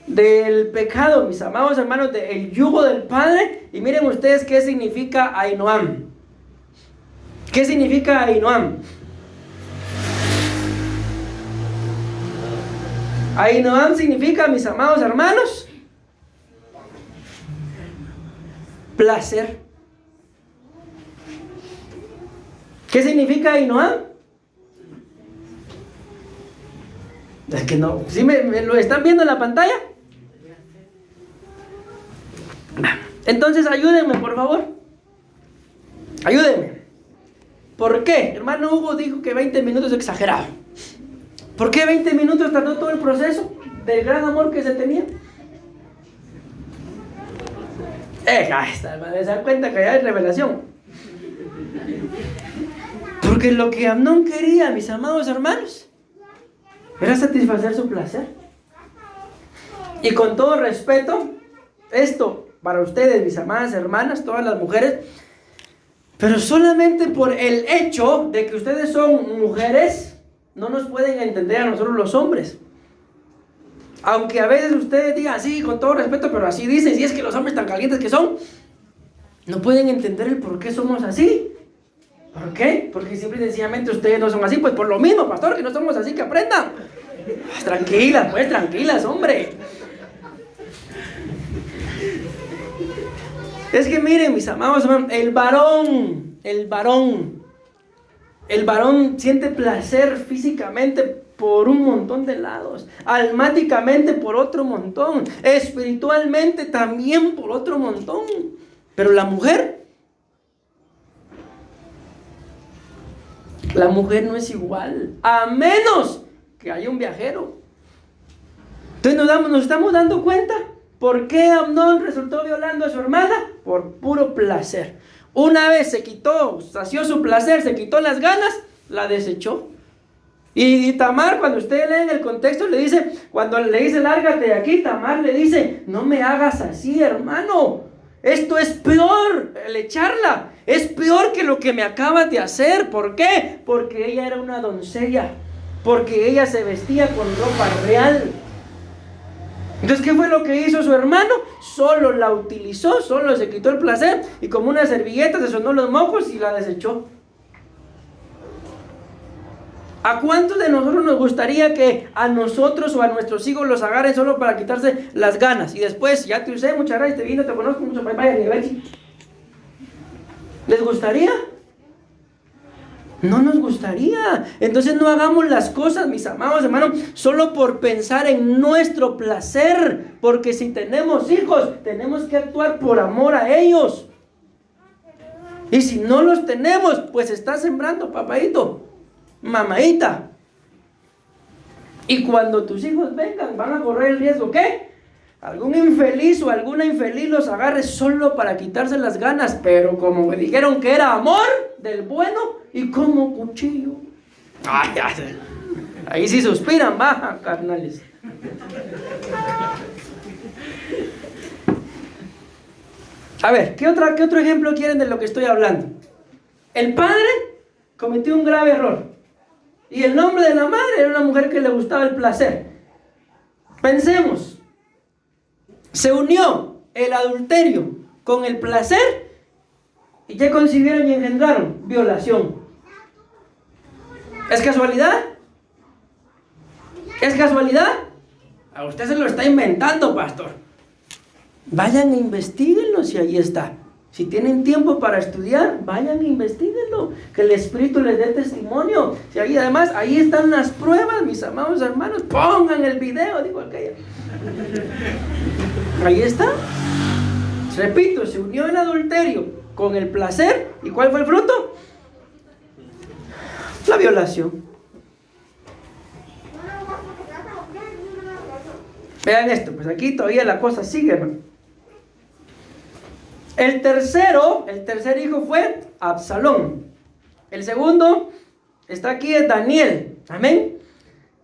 del pecado, mis amados hermanos, del yugo del padre, y miren ustedes qué significa Ahinoam. ¿Qué significa Ahinoam? Ahinoam significa, mis amados hermanos, placer. ¿Qué significa Ahinoam? Es que no, ¿sí me lo están viendo en la pantalla? Entonces ayúdenme, por favor. Ayúdenme. ¿Por qué? Hermano Hugo dijo que 20 minutos es exagerado. ¿Por qué 20 minutos tardó todo el proceso del gran amor que se tenía? Se dan cuenta que ya es revelación. Porque lo que Amnón quería, mis amados hermanos, era satisfacer su placer. Y con todo respeto, esto para ustedes, mis amadas hermanas, todas las mujeres, pero solamente por el hecho de que ustedes son mujeres, no nos pueden entender a nosotros los hombres. Aunque a veces ustedes digan, sí, con todo respeto, pero así dicen, si es que los hombres tan calientes que son, no pueden entender el por qué somos así. ¿Por qué? Porque simple y sencillamente ustedes no son así. Pues por lo mismo, pastor, que no somos así, que aprendan. Pues tranquilas, hombre. Es que miren, mis amados hermanos, el varón siente placer físicamente por un montón de lados, almáticamente por otro montón, espiritualmente también por otro montón. Pero la mujer no es igual, a menos que haya un viajero. Entonces nos estamos dando cuenta por qué Amnón resultó violando a su hermana, por puro placer. Una vez sació su placer, se quitó las ganas, la desechó. Y Tamar, cuando ustedes leen el contexto, cuando le dice lárgate de aquí, Tamar le dice, no me hagas así, hermano. Esto es peor, el echarla. Es peor que lo que me acabas de hacer. ¿Por qué? Porque ella era una doncella. Porque ella se vestía con ropa real. Entonces, ¿qué fue lo que hizo su hermano? Solo la utilizó, solo se quitó el placer y como una servilleta se sonó los mocos y la desechó. ¿A cuántos de nosotros nos gustaría que a nosotros o a nuestros hijos los agarren solo para quitarse las ganas? Y después, ya te usé, muchas gracias, te vino, te conozco mucho, vaya, ¿les gustaría? No nos gustaría. Entonces no hagamos las cosas, mis amados hermanos, solo por pensar en nuestro placer. Porque si tenemos hijos, tenemos que actuar por amor a ellos. Y si no los tenemos, pues está sembrando, papadito, mamadita. Y cuando tus hijos vengan, van a correr el riesgo, ¿qué? Algún infeliz o alguna infeliz los agarre solo para quitarse las ganas. Pero como me dijeron que era amor del bueno y como cuchillo. Ay, ya. Ahí sí suspiran, baja, carnales. A ver, ¿qué otro ejemplo quieren de lo que estoy hablando? El padre cometió un grave error. Y el nombre de la madre era una mujer que le gustaba el placer. Pensemos. Se unió el adulterio con el placer. ¿Y qué concibieron y engendraron? Violación. ¿Es casualidad? ¿Es casualidad? A usted se lo está inventando, pastor. Vayan e investiguenlo si ahí está. Si tienen tiempo para estudiar, vayan e investiguenlo. Que el Espíritu les dé testimonio. Si ahí, además, ahí están las pruebas, mis amados hermanos. Pongan el video, digo aquella. Ahí está. Repito, se unió el adulterio con el placer. ¿Y cuál fue el fruto? La violación. Vean esto, pues aquí todavía la cosa sigue, hermano. El tercer hijo fue Absalón. El segundo está aquí, es Daniel. Amén.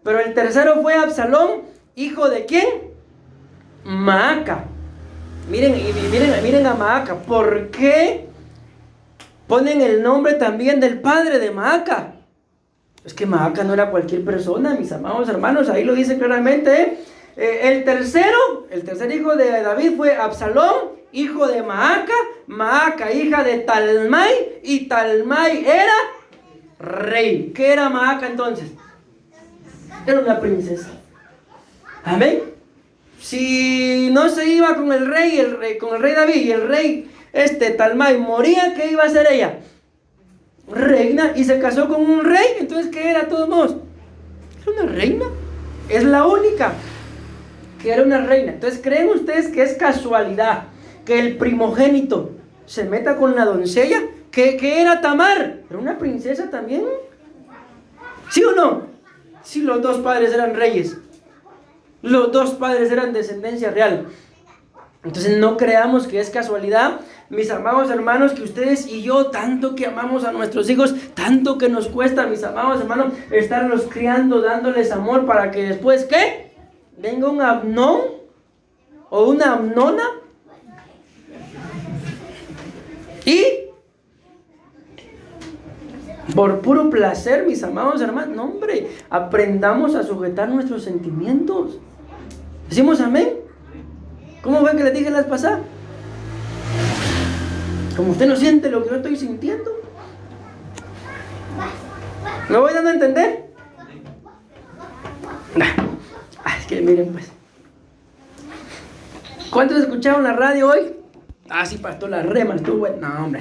Pero el tercero fue Absalón, hijo de ¿quién? Maaca. Miren a Maaca. ¿Por qué ponen el nombre también del padre de Maaca? Es que Maaca no era cualquier persona, mis amados hermanos. Ahí lo dice claramente. El tercer hijo de David fue Absalón, hijo de Maaca. Maaca, hija de Talmai. Y Talmai era rey. ¿Qué era Maaca entonces? Era una princesa. Amén. Si no se iba con el rey David y el rey Talmai moría, ¿qué iba a hacer ella? Reina. Y se casó con un rey. Entonces, ¿qué era de todos modos? Era una reina. Es la única que era una reina. Entonces, ¿creen ustedes que es casualidad que el primogénito se meta con la doncella? ¿Qué era Tamar? ¿Era una princesa también? ¿Sí o no? Sí, los dos padres eran reyes. Los dos padres eran descendencia real. Entonces no creamos que es casualidad, mis amados hermanos, que ustedes y yo, tanto que amamos a nuestros hijos, tanto que nos cuesta, mis amados hermanos, estarlos criando, dándoles amor para que después, ¿qué? Venga un Amnón o una Amnona y por puro placer, mis amados hermanos, no hombre, aprendamos a sujetar nuestros sentimientos. ¿Decimos amén? ¿Cómo ven que les dije la vez pasada? Como usted no siente lo que yo estoy sintiendo. ¿Me voy dando a entender? Es que miren pues. ¿Cuántos escucharon la radio hoy? Ah, sí, pastor, la rema estuvo buena. No, hombre.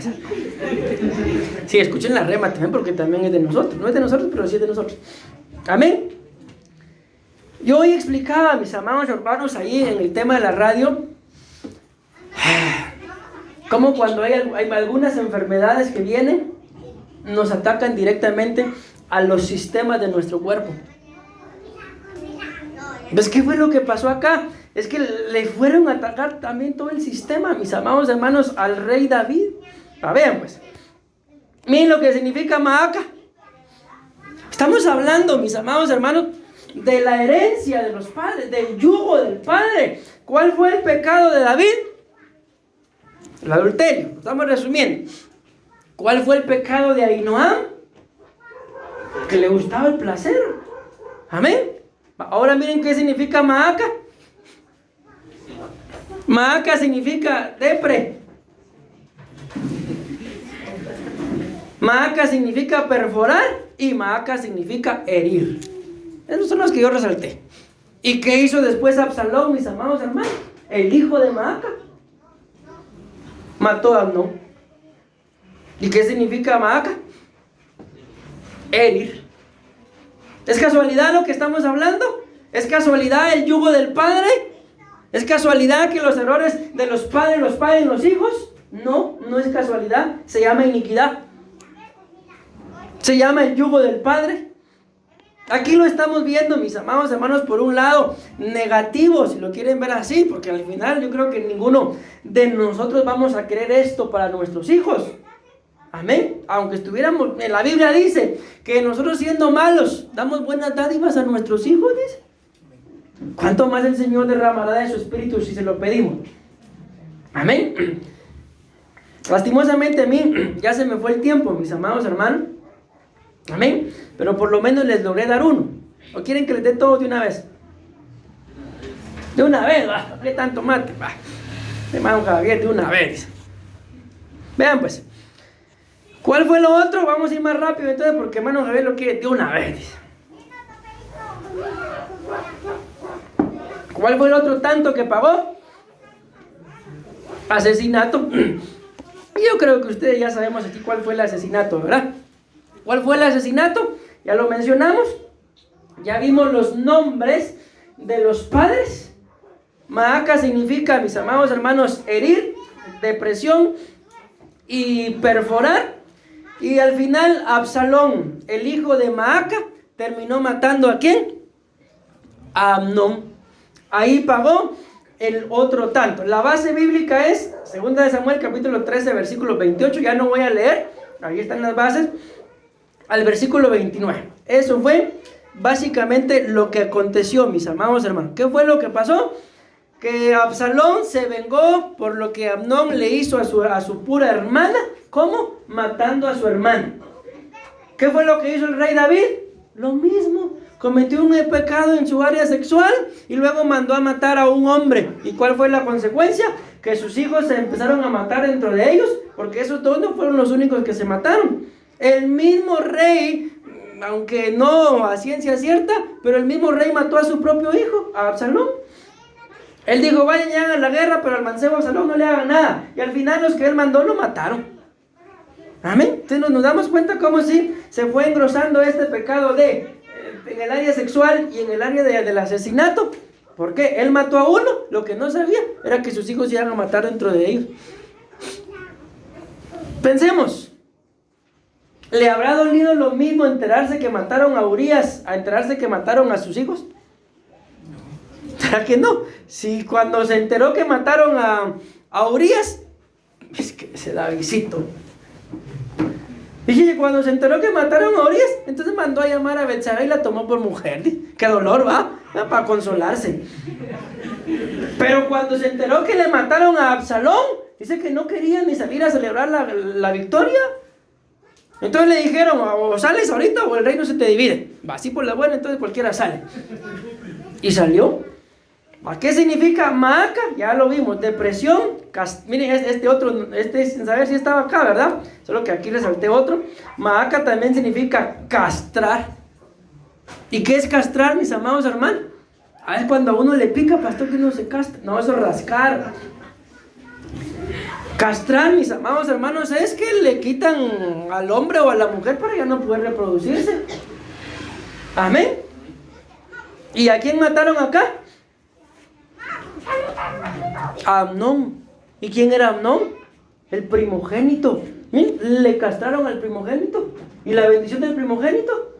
Sí, escuchen la rema también porque también es de nosotros. No es de nosotros, pero sí es de nosotros. Amén. Yo hoy explicaba a mis amados hermanos ahí en el tema de la radio cómo cuando hay algunas enfermedades que vienen nos atacan directamente a los sistemas de nuestro cuerpo. ¿Ves qué fue lo que pasó acá? Es que le fueron a atacar también todo el sistema, mis amados hermanos, al rey David. Vean pues. Miren lo que significa Maaca. Estamos hablando, mis amados hermanos, de la herencia de los padres, del yugo del padre. ¿Cuál fue el pecado de David? El adulterio. Lo estamos resumiendo. ¿Cuál fue el pecado de Ahinoam? Que le gustaba el placer. Amén. Ahora miren qué significa Maaca. Maaca significa depre. Maaca significa perforar y Maaca significa herir. Esos son los que yo resalté. ¿Y qué hizo después Absalón, mis amados hermanos? El hijo de Maaca mató a Amnón. ¿Y qué significa Maaca? Herir. ¿Es casualidad lo que estamos hablando? ¿Es casualidad el yugo del padre? ¿Es casualidad que los errores de los padres en los hijos? No, no es casualidad. Se llama iniquidad. Se llama el yugo del padre. Aquí lo estamos viendo, mis amados hermanos, por un lado negativo, si lo quieren ver así, porque al final yo creo que ninguno de nosotros vamos a querer esto para nuestros hijos. Amén. Aunque estuviéramos, en la Biblia dice que nosotros siendo malos damos buenas dádivas a nuestros hijos, dice. ¿Cuánto más el Señor derramará de su espíritu si se lo pedimos? Amén. Lastimosamente a mí ya se me fue el tiempo, mis amados hermanos. Amén. Pero por lo menos les logré dar uno. ¿O quieren que les dé todo de una vez? De una vez, va. ¿Qué tanto mate? Va. Hermano Javier, de una vez. Vean pues. ¿Cuál fue lo otro? Vamos a ir más rápido entonces porque hermano Javier lo quiere de una vez. ¿Cuál fue el otro tanto que pagó? Asesinato. Y yo creo que ustedes ya sabemos aquí cuál fue el asesinato, ¿verdad? ¿Cuál fue el asesinato? Ya lo mencionamos. Ya vimos los nombres de los padres. Maaca significa, mis amados hermanos, herir, depresión y perforar. Y al final Absalón, el hijo de Maaca, terminó matando ¿a quién? A Amnón. Ahí pagó el otro tanto. La base bíblica es 2 de Samuel capítulo 13 versículo 28. Ya no voy a leer, ahí están las bases. Al versículo 29. Eso fue básicamente lo que aconteció, mis amados hermanos. ¿Qué fue lo que pasó? Que Absalón se vengó por lo que Amnón le hizo a su pura hermana. ¿Cómo? Matando a su hermana. ¿Qué fue lo que hizo el rey David? Lo mismo. Cometió un pecado en su área sexual y luego mandó a matar a un hombre. ¿Y cuál fue la consecuencia? Que sus hijos se empezaron a matar dentro de ellos, porque esos dos no fueron los únicos que se mataron. El mismo rey, aunque no a ciencia cierta, pero el mismo rey mató a su propio hijo, a Absalón. Él dijo, vayan y hagan la guerra, pero al mancebo Absalón no le hagan nada. Y al final los que él mandó lo mataron. Amén. Entonces nos damos cuenta cómo sí se fue engrosando este pecado en el área sexual y en el área del asesinato. ¿Por qué? Él mató a uno. Lo que no sabía era que sus hijos iban a matar dentro de ellos. Pensemos. ¿Le habrá dolido lo mismo enterarse que mataron a Urías a enterarse que mataron a sus hijos? ¿Será que no? Si cuando se enteró que mataron a Urías, es que ese Davidcito. Y cuando se enteró que mataron a Urías, entonces mandó a llamar a Betsabé y la tomó por mujer. ¡Qué dolor, va! Para consolarse. Pero cuando se enteró que le mataron a Absalón, dice que no quería ni salir a celebrar la victoria. Entonces le dijeron, o sales ahorita o el reino se te divide. Va así por la buena, entonces cualquiera sale. Y salió. ¿Qué significa Maaca? Ya lo vimos, depresión. Miren, este sin saber si estaba acá, ¿verdad? Solo que aquí resalté otro. Maaca también significa castrar. ¿Y qué es castrar, mis amados hermanos? Es cuando a uno le pica, pastor, que uno se castra. No, eso es rascar. Castrar, mis amados hermanos, es que le quitan al hombre o a la mujer para ya no poder reproducirse. Amén. ¿Y a quién mataron acá? A Amnón. ¿Y quién era Amnón? El primogénito. Le castraron al primogénito. ¿Y la bendición del primogénito?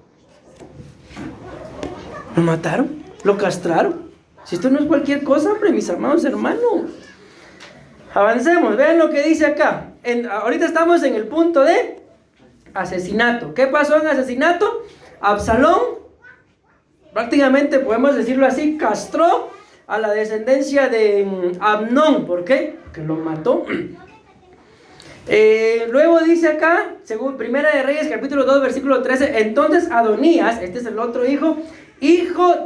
Lo mataron, lo castraron. Si esto no es cualquier cosa, hombre, mis amados hermanos. Avancemos, vean lo que dice acá. Ahorita estamos en el punto de asesinato. ¿Qué pasó en asesinato? Absalón, prácticamente podemos decirlo así, castró a la descendencia de Amnón. ¿Por qué? Porque lo mató. Luego dice acá, según Primera de Reyes, capítulo 2, versículo 13, entonces Adonías, este es el otro hijo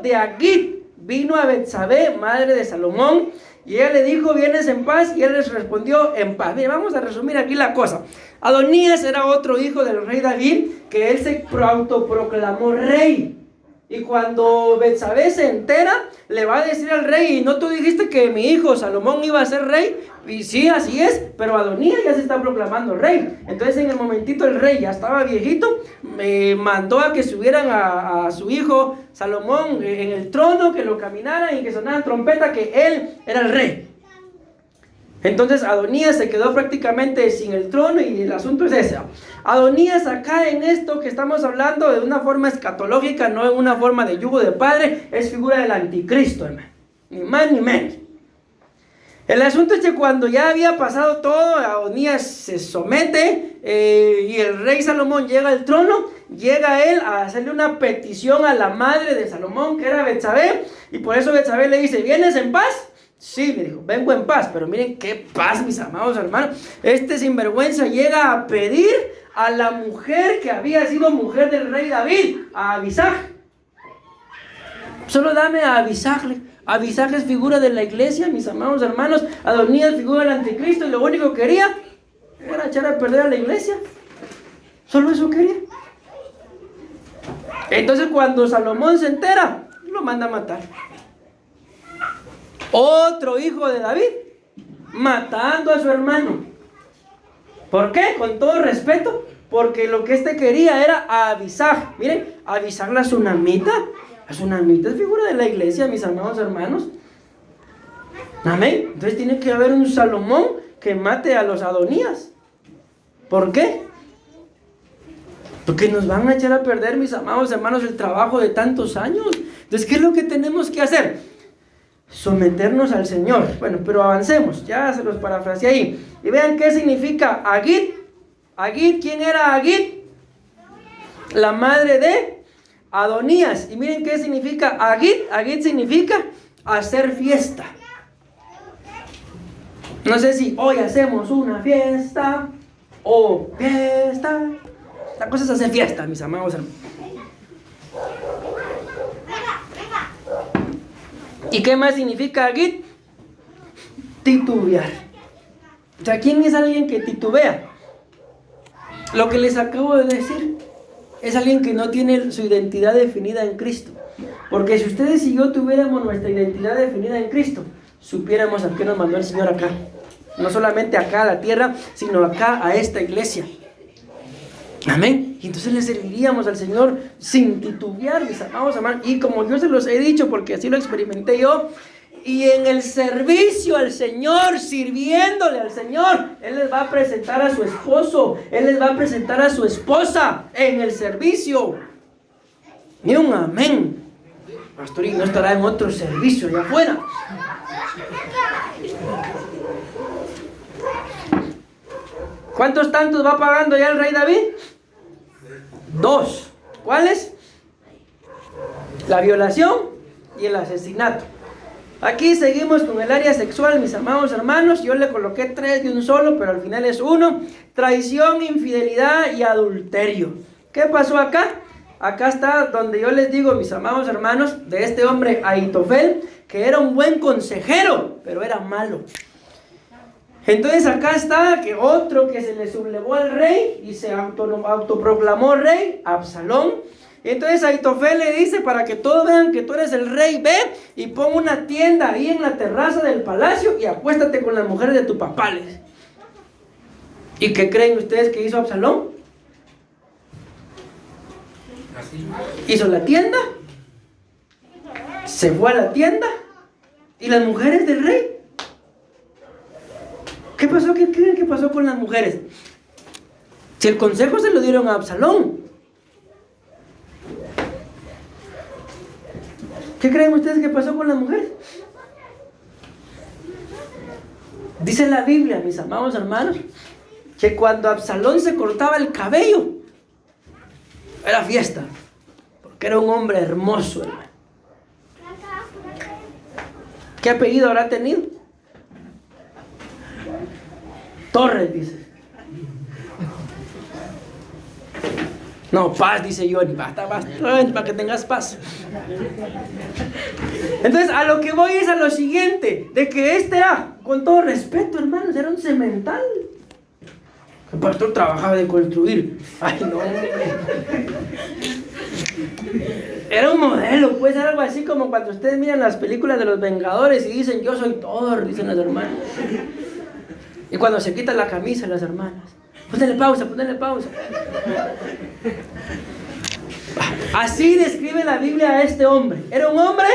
de Agit, vino a Betsabé, madre de Salomón, Y ella le dijo, ¿vienes en paz? Y él les respondió, en paz. Bien, vamos a resumir aquí la cosa. Adonías era otro hijo del rey David, que él se autoproclamó rey. Y cuando Betsabé se entera, le va a decir al rey, ¿y no tú dijiste que mi hijo Salomón iba a ser rey? Y sí, así es, pero Adonías ya se está proclamando rey. Entonces en el momentito el rey ya estaba viejito, mandó a que subieran a su hijo Salomón en el trono, que lo caminaran y que sonaran trompeta, que él era el rey. Entonces Adonías se quedó prácticamente sin el trono y el asunto es ese. Adonías acá en esto que estamos hablando de una forma escatológica, no en una forma de yugo de padre, es figura del anticristo, hermano. Ni más ni menos. El asunto es que cuando ya había pasado todo, Adonías se somete y el rey Salomón llega al trono, llega él a hacerle una petición a la madre de Salomón, que era Betsabé, y por eso Betsabé le dice, ¿vienes en paz? Sí, le dijo, vengo en paz, pero miren qué paz, mis amados hermanos. Este sinvergüenza llega a pedir a la mujer que había sido mujer del rey David, a Abisag. Solo dame a Abisag. Abisag es figura de la iglesia, mis amados hermanos. Adonías figura del anticristo y lo único que quería era echar a perder a la iglesia. Solo eso quería. Entonces cuando Salomón se entera, lo manda a matar. Otro hijo de David, matando a su hermano. ¿Por qué? Con todo respeto, porque lo que este quería era a Abisag. Miren, Abisag la tsunamita. La tsunamita es figura de la iglesia, mis amados hermanos. Amén. Entonces tiene que haber un Salomón que mate a los Adonías. ¿Por qué? Porque nos van a echar a perder, mis amados hermanos, el trabajo de tantos años. Entonces, ¿qué es lo que tenemos que hacer? Someternos al Señor. Bueno, pero avancemos, ya se los parafraseé ahí. Y vean qué significa Agit. Agit, ¿quién era Agit? La madre de Adonías. Y miren qué significa Agit. Agit significa hacer fiesta. No sé si hoy hacemos una fiesta o fiesta. La cosa es hacer fiesta, mis amados hermanos. ¿Y qué más significa Agit? Titubear. O sea, ¿quién es alguien que titubea? Lo que les acabo de decir es alguien que no tiene su identidad definida en Cristo. Porque si ustedes y yo tuviéramos nuestra identidad definida en Cristo, supiéramos a qué nos mandó el Señor acá. No solamente acá a la tierra, sino acá a esta iglesia. Amén. Y entonces le serviríamos al Señor sin titubear, mis amados hermanos. Y como yo se los he dicho, porque así lo experimenté yo, y en el servicio al Señor, sirviéndole al Señor, Él les va a presentar a su esposo, Él les va a presentar a su esposa en el servicio. Ni un amén. Pastor, y no estará en otro servicio allá afuera. ¿Cuántos tantos va pagando ya el rey David? 2. ¿Cuáles? La violación y el asesinato. Aquí seguimos con el área sexual, mis amados hermanos. Yo le coloqué 3 de un solo, pero al final es 1. Traición, infidelidad y adulterio. ¿Qué pasó acá? Acá está donde yo les digo, mis amados hermanos, de este hombre Ahitofel, que era un buen consejero, pero era malo. Entonces acá está que otro que se le sublevó al rey y se autoproclamó rey, Absalón. Entonces Ahitofel le dice, para que todos vean que tú eres el rey, ve y pon una tienda ahí en la terraza del palacio y acuéstate con las mujeres de tu papá. ¿Y qué creen ustedes que hizo Absalón? Hizo la tienda, se fue a la tienda y las mujeres del rey. ¿Qué pasó? ¿Qué creen que pasó con las mujeres? Si el consejo se lo dieron a Absalón. ¿Qué creen ustedes que pasó con las mujeres? Dice la Biblia, mis amados hermanos, que cuando Absalón se cortaba el cabello, era fiesta, porque era un hombre hermoso, hermano. ¿Qué apellido habrá tenido? Torres, dice. No, paz, dice Johnny. Basta, para que tengas paz. Entonces, a lo que voy es a lo siguiente: de que este era, con todo respeto, hermanos, era un cemental. El pastor trabajaba de construir. Ay, no. Era un modelo, pues era algo así como cuando ustedes miran las películas de los Vengadores y dicen, yo soy Thor, dicen las hermanas. Y cuando se quitan la camisa las hermanas, ponle pausa. Así describe la Biblia a este hombre. Era un hombre,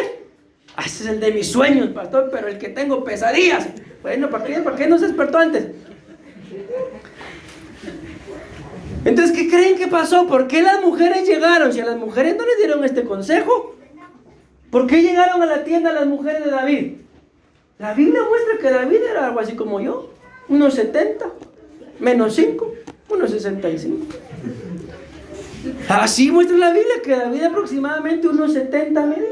ese es el de mis sueños, pastor, pero el que tengo pesadillas. Bueno, ¿para qué no se despertó antes? Entonces, ¿qué creen que pasó? ¿Por qué las mujeres llegaron? Si a las mujeres no les dieron este consejo, ¿por qué llegaron a la tienda las mujeres de David? La Biblia muestra que David era algo así como yo, unos 70, menos 5, unos 65. Así muestra la Biblia que David aproximadamente unos 70 medía.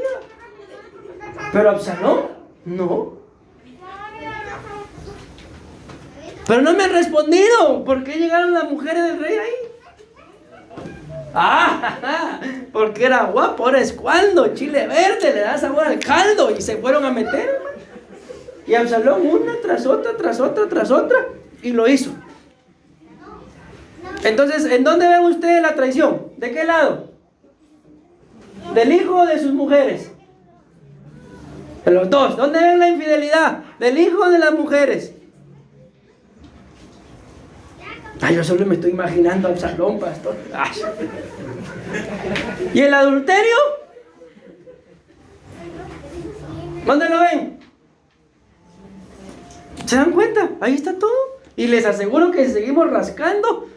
Pero Absalón, no. Pero no me han respondido. ¿Por qué llegaron las mujeres del rey ahí? Porque era guapo, ahora es cuando chile verde, le da sabor al caldo. Y se fueron a meter, hermano. Y Absalón una tras otra, y lo hizo. Entonces, ¿en dónde ven ustedes la traición? ¿De qué lado? ¿Del hijo o de sus mujeres? De los dos. ¿Dónde ven la infidelidad? ¿Del hijo o de las mujeres? Yo solo me estoy imaginando a Absalón, pastor. ¿Y el adulterio? ¿Dónde lo ven? ¿Se dan cuenta? Ahí está todo. Y les aseguro que si seguimos rascando,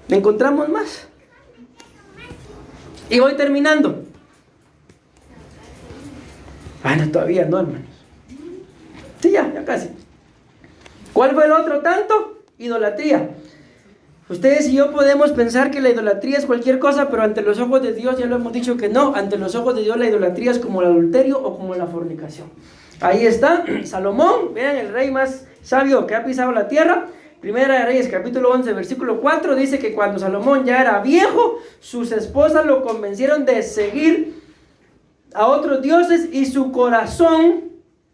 encontramos más. Y voy terminando. No, todavía no, hermanos. Sí, ya casi. ¿Cuál fue el otro tanto? Idolatría. Ustedes y yo podemos pensar que la idolatría es cualquier cosa, pero ante los ojos de Dios ya lo hemos dicho que no. Ante los ojos de Dios la idolatría es como el adulterio o como la fornicación. Ahí está Salomón, vean, el rey más sabio que ha pisado la tierra. Primera de Reyes, capítulo 11, versículo 4, dice que cuando Salomón ya era viejo, sus esposas lo convencieron de seguir a otros dioses y su corazón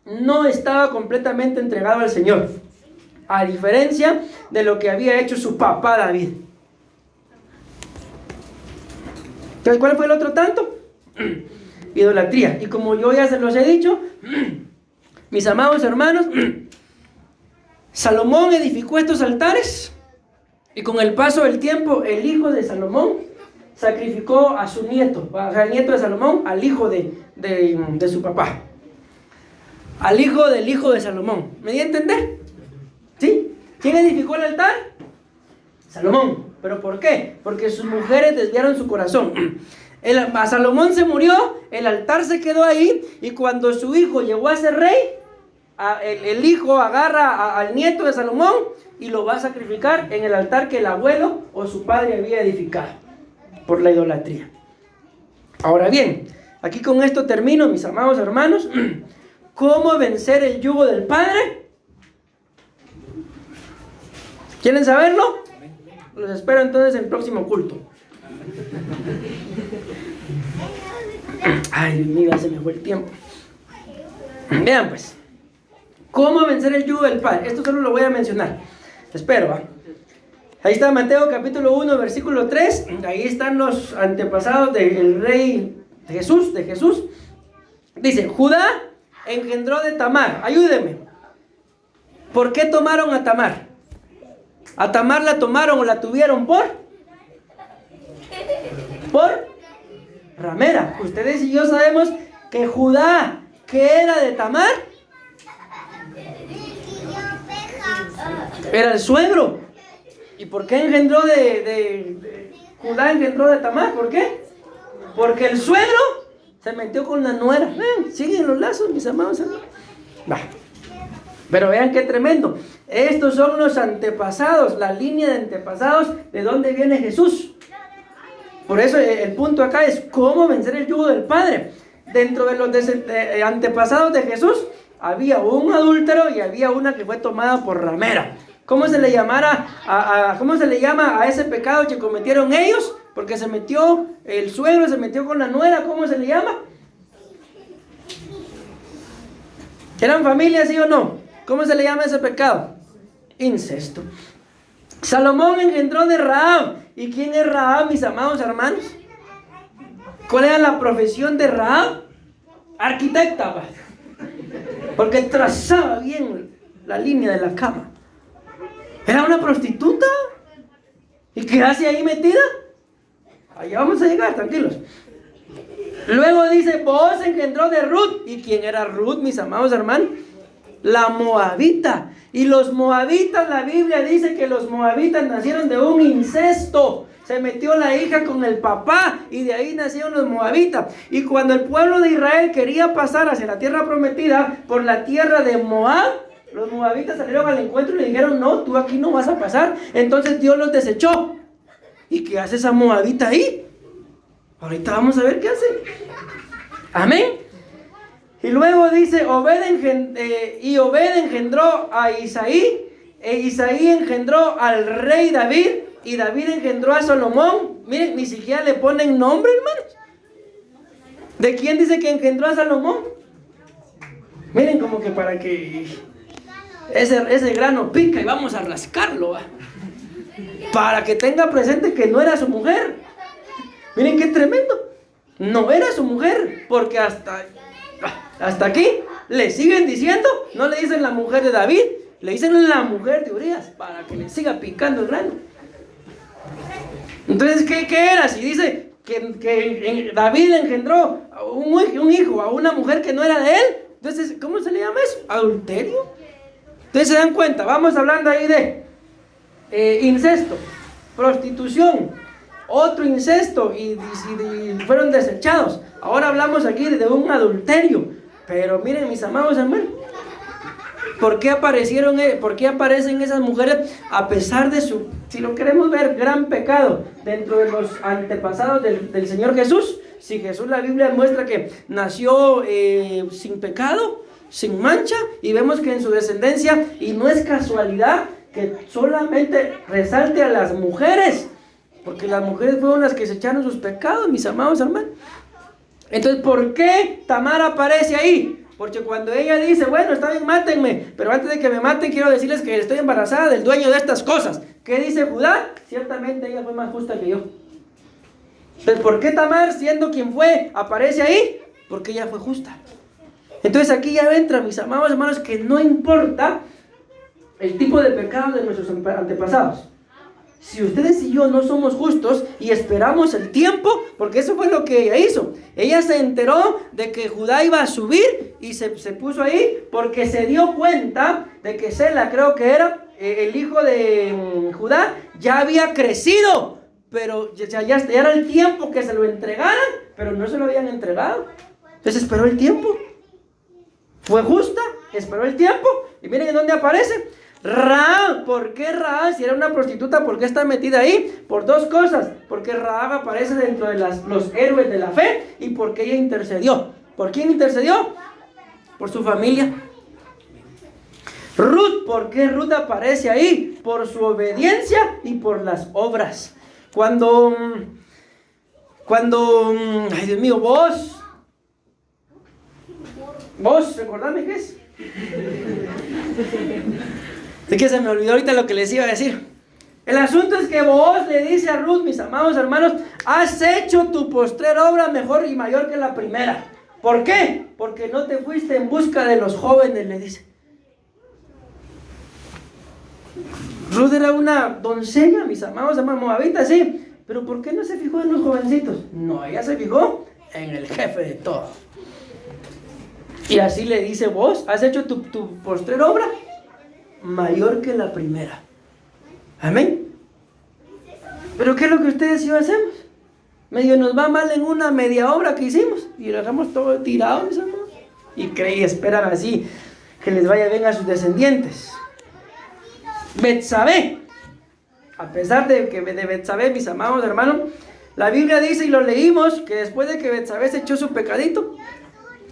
no estaba completamente entregado al Señor, a diferencia de lo que había hecho su papá David. Entonces, ¿cuál fue el otro tanto? Idolatría. Y como yo ya se los he dicho, mis amados hermanos, Salomón edificó estos altares y con el paso del tiempo el hijo de Salomón sacrificó a su nieto, o sea, el nieto de Salomón, al hijo de su papá, al hijo del hijo de Salomón. ¿Me di a entender? ¿Sí? ¿Quién edificó el altar? Salomón. ¿Pero por qué? Porque sus mujeres desviaron su corazón. A Salomón se murió, el altar se quedó ahí, y cuando su hijo llegó a ser rey, el hijo agarra al nieto de Salomón y lo va a sacrificar en el altar que el abuelo o su padre había edificado por la idolatría. Ahora bien, aquí con esto termino, mis amados hermanos. ¿Cómo vencer el yugo del padre? ¿Quieren saberlo? Los espero entonces en el próximo culto. Ay, Dios mío, se me fue el tiempo. Vean pues, ¿cómo vencer el yugo del padre? Esto solo lo voy a mencionar. Espero, ¿va? Ahí está Mateo capítulo 1, versículo 3. Ahí están los antepasados del rey de Jesús. Dice, Judá engendró de Tamar. Ayúdeme. ¿Por qué tomaron a Tamar? A Tamar la tomaron o la tuvieron por ramera. Ustedes y yo sabemos que Judá, ¿qué era de Tamar? Era el suegro. ¿Y por qué engendró Judá engendró de Tamar? ¿Por qué? Porque el suegro se metió con la nuera. Ven, siguen los lazos, mis amados hermanos. Pero vean qué tremendo. Estos son los antepasados, la línea de antepasados de dónde viene Jesús. Por eso el punto acá es cómo vencer el yugo del padre. Dentro de los antepasados de Jesús había un adúltero y había una que fue tomada por ramera. ¿Cómo se le cómo se le llama a ese pecado que cometieron ellos? Porque se metió el suegro, se metió con la nuera, ¿cómo se le llama? ¿Eran familia, sí o no? ¿Cómo se le llama ese pecado? Incesto. Salomón engendró de Rahab. ¿Y quién es Rahab, mis amados hermanos? ¿Cuál era la profesión de Rahab? Arquitecta, pues. Porque trazaba bien la línea de la cama. ¿Era una prostituta? ¿Y qué hace ahí metida? Allá vamos a llegar, tranquilos. Luego dice, Booz engendró de Ruth. ¿Y quién era Ruth, mis amados hermanos? La moabita. Y los moabitas, la Biblia dice que los moabitas nacieron de un incesto. Se metió la hija con el papá y de ahí nacieron los moabitas. Y cuando el pueblo de Israel quería pasar hacia la tierra prometida por la tierra de Moab, los moabitas salieron al encuentro y le dijeron, no, tú aquí no vas a pasar. Entonces Dios los desechó. ¿Y qué hace esa moabita ahí? Ahorita vamos a ver qué hace. Amén. Y luego dice, Obed engendró a Isaí, e Isaí engendró al rey David, y David engendró a Salomón. Miren, ni siquiera le ponen nombre, hermanos. ¿De quién dice que engendró a Salomón? Miren, como que para que ese grano pica y vamos a rascarlo, ¿va? Para que tenga presente que no era su mujer. Miren qué tremendo. No era su mujer, porque hasta aquí le siguen diciendo, no le dicen la mujer de David, le dicen la mujer de Urías, para que le siga picando el grano. Entonces, ¿qué era? Si dice que David engendró un hijo a una mujer que no era de él, entonces, ¿cómo se le llama eso? ¿Adulterio? Entonces se dan cuenta, vamos hablando ahí de incesto, prostitución, otro incesto y fueron desechados. Ahora hablamos aquí de un adulterio. Pero miren, mis amados hermanos, ¿por qué aparecen esas mujeres a pesar de su, si lo queremos ver, gran pecado dentro de los antepasados del Señor Jesús? Si Jesús, la Biblia muestra que nació sin pecado, sin mancha, y vemos que en su descendencia, y no es casualidad que solamente resalte a las mujeres, porque las mujeres fueron las que se echaron sus pecados, mis amados hermanos. Entonces, ¿por qué Tamar aparece ahí? Porque cuando ella dice, bueno, está bien, mátenme, pero antes de que me maten quiero decirles que estoy embarazada del dueño de estas cosas. ¿Qué dice Judá? Ciertamente ella fue más justa que yo. Entonces, ¿por qué Tamar, siendo quien fue, aparece ahí? Porque ella fue justa. Entonces aquí ya entra, mis amados hermanos, que no importa el tipo de pecado de nuestros antepasados. Si ustedes y yo no somos justos y esperamos el tiempo, porque eso fue lo que ella hizo. Ella se enteró de que Judá iba a subir y se puso ahí porque se dio cuenta de que Sela, creo que era el hijo de Judá, ya había crecido, pero ya era el tiempo que se lo entregaran, pero no se lo habían entregado. Entonces esperó el tiempo. Fue justa, esperó el tiempo. Y miren en dónde aparece. Rahab. ¿Por qué Rahab? Si era una prostituta, ¿por qué está metida ahí? Por dos cosas. Porque Rahab aparece dentro de los héroes de la fe y porque ella intercedió. ¿Por quién intercedió? Por su familia. Ruth. ¿Por qué Ruth aparece ahí? Por su obediencia y por las obras. Cuando ay Dios mío, vos, recordame qué es. Es que se me olvidó ahorita lo que les iba a decir. El asunto es que Booz le dice a Ruth, mis amados hermanos, has hecho tu postrer obra mejor y mayor que la primera. ¿Por qué? Porque no te fuiste en busca de los jóvenes, le dice. Ruth era una doncella, mis amados hermanos, moabita, sí. Pero ¿por qué no se fijó en los jovencitos? No, ella se fijó en el jefe de todo. Y así le dice Booz, has hecho tu postrer obra mayor que la primera. Amén. Pero ¿qué es lo que ustedes y yo hacemos? Medio nos va mal en una media obra que hicimos y lo dejamos todo tirado, mis hermanos. Y esperan así que les vaya bien a sus descendientes. Betsabé. A pesar de que de Betsabé, mis amados hermanos, la Biblia dice, y lo leímos, que después de que Betsabé se echó su pecadito,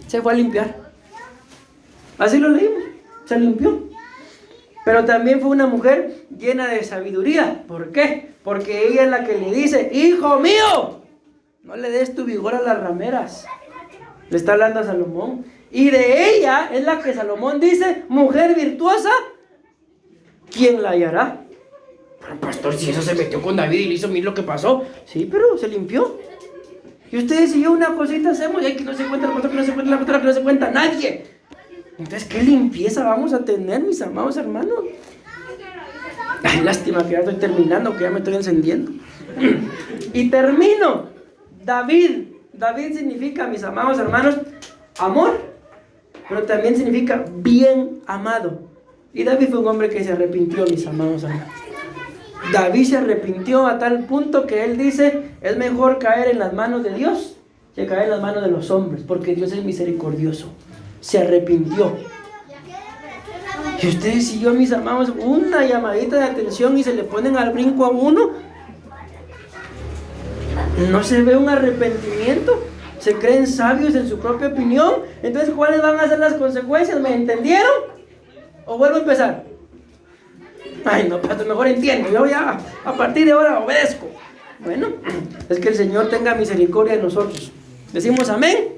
se fue a limpiar. Así lo leímos, se limpió. Pero también fue una mujer llena de sabiduría. ¿Por qué? Porque ella es la que le dice: hijo mío, no le des tu vigor a las rameras. Le está hablando a Salomón. Y de ella es la que Salomón dice: mujer virtuosa, ¿quién la hallará? Pero pastor, si eso se metió con David y le hizo, mira lo que pasó. Sí, pero se limpió. Y ustedes y yo una cosita hacemos, y hay que no se cuenta el pastor, que no se cuenta la pastora, que no se cuenta nadie. Entonces, ¿qué limpieza vamos a tener, mis amados hermanos? Ay, lástima que ya estoy terminando, que ya me estoy encendiendo. Y termino. David significa, mis amados hermanos, amor, pero también significa bien amado. Y David fue un hombre que se arrepintió, mis amados hermanos. David se arrepintió a tal punto que él dice: es mejor caer en las manos de Dios que caer en las manos de los hombres, porque Dios es misericordioso. Se arrepintió. Y ustedes y yo, mis amados, una llamadita de atención y se le ponen al brinco a uno. No se ve un arrepentimiento. Se creen sabios en su propia opinión. Entonces, ¿cuáles van a ser las consecuencias? ¿Me entendieron? ¿O vuelvo a empezar? Ay, no, pastor, mejor entiendo. Yo ya a partir de ahora obedezco. Bueno, es que el Señor tenga misericordia de nosotros. Decimos amén.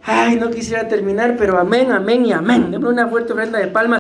Ay, no quisiera terminar, pero amén, amén y amén. Deme una fuerte ofrenda de palmas.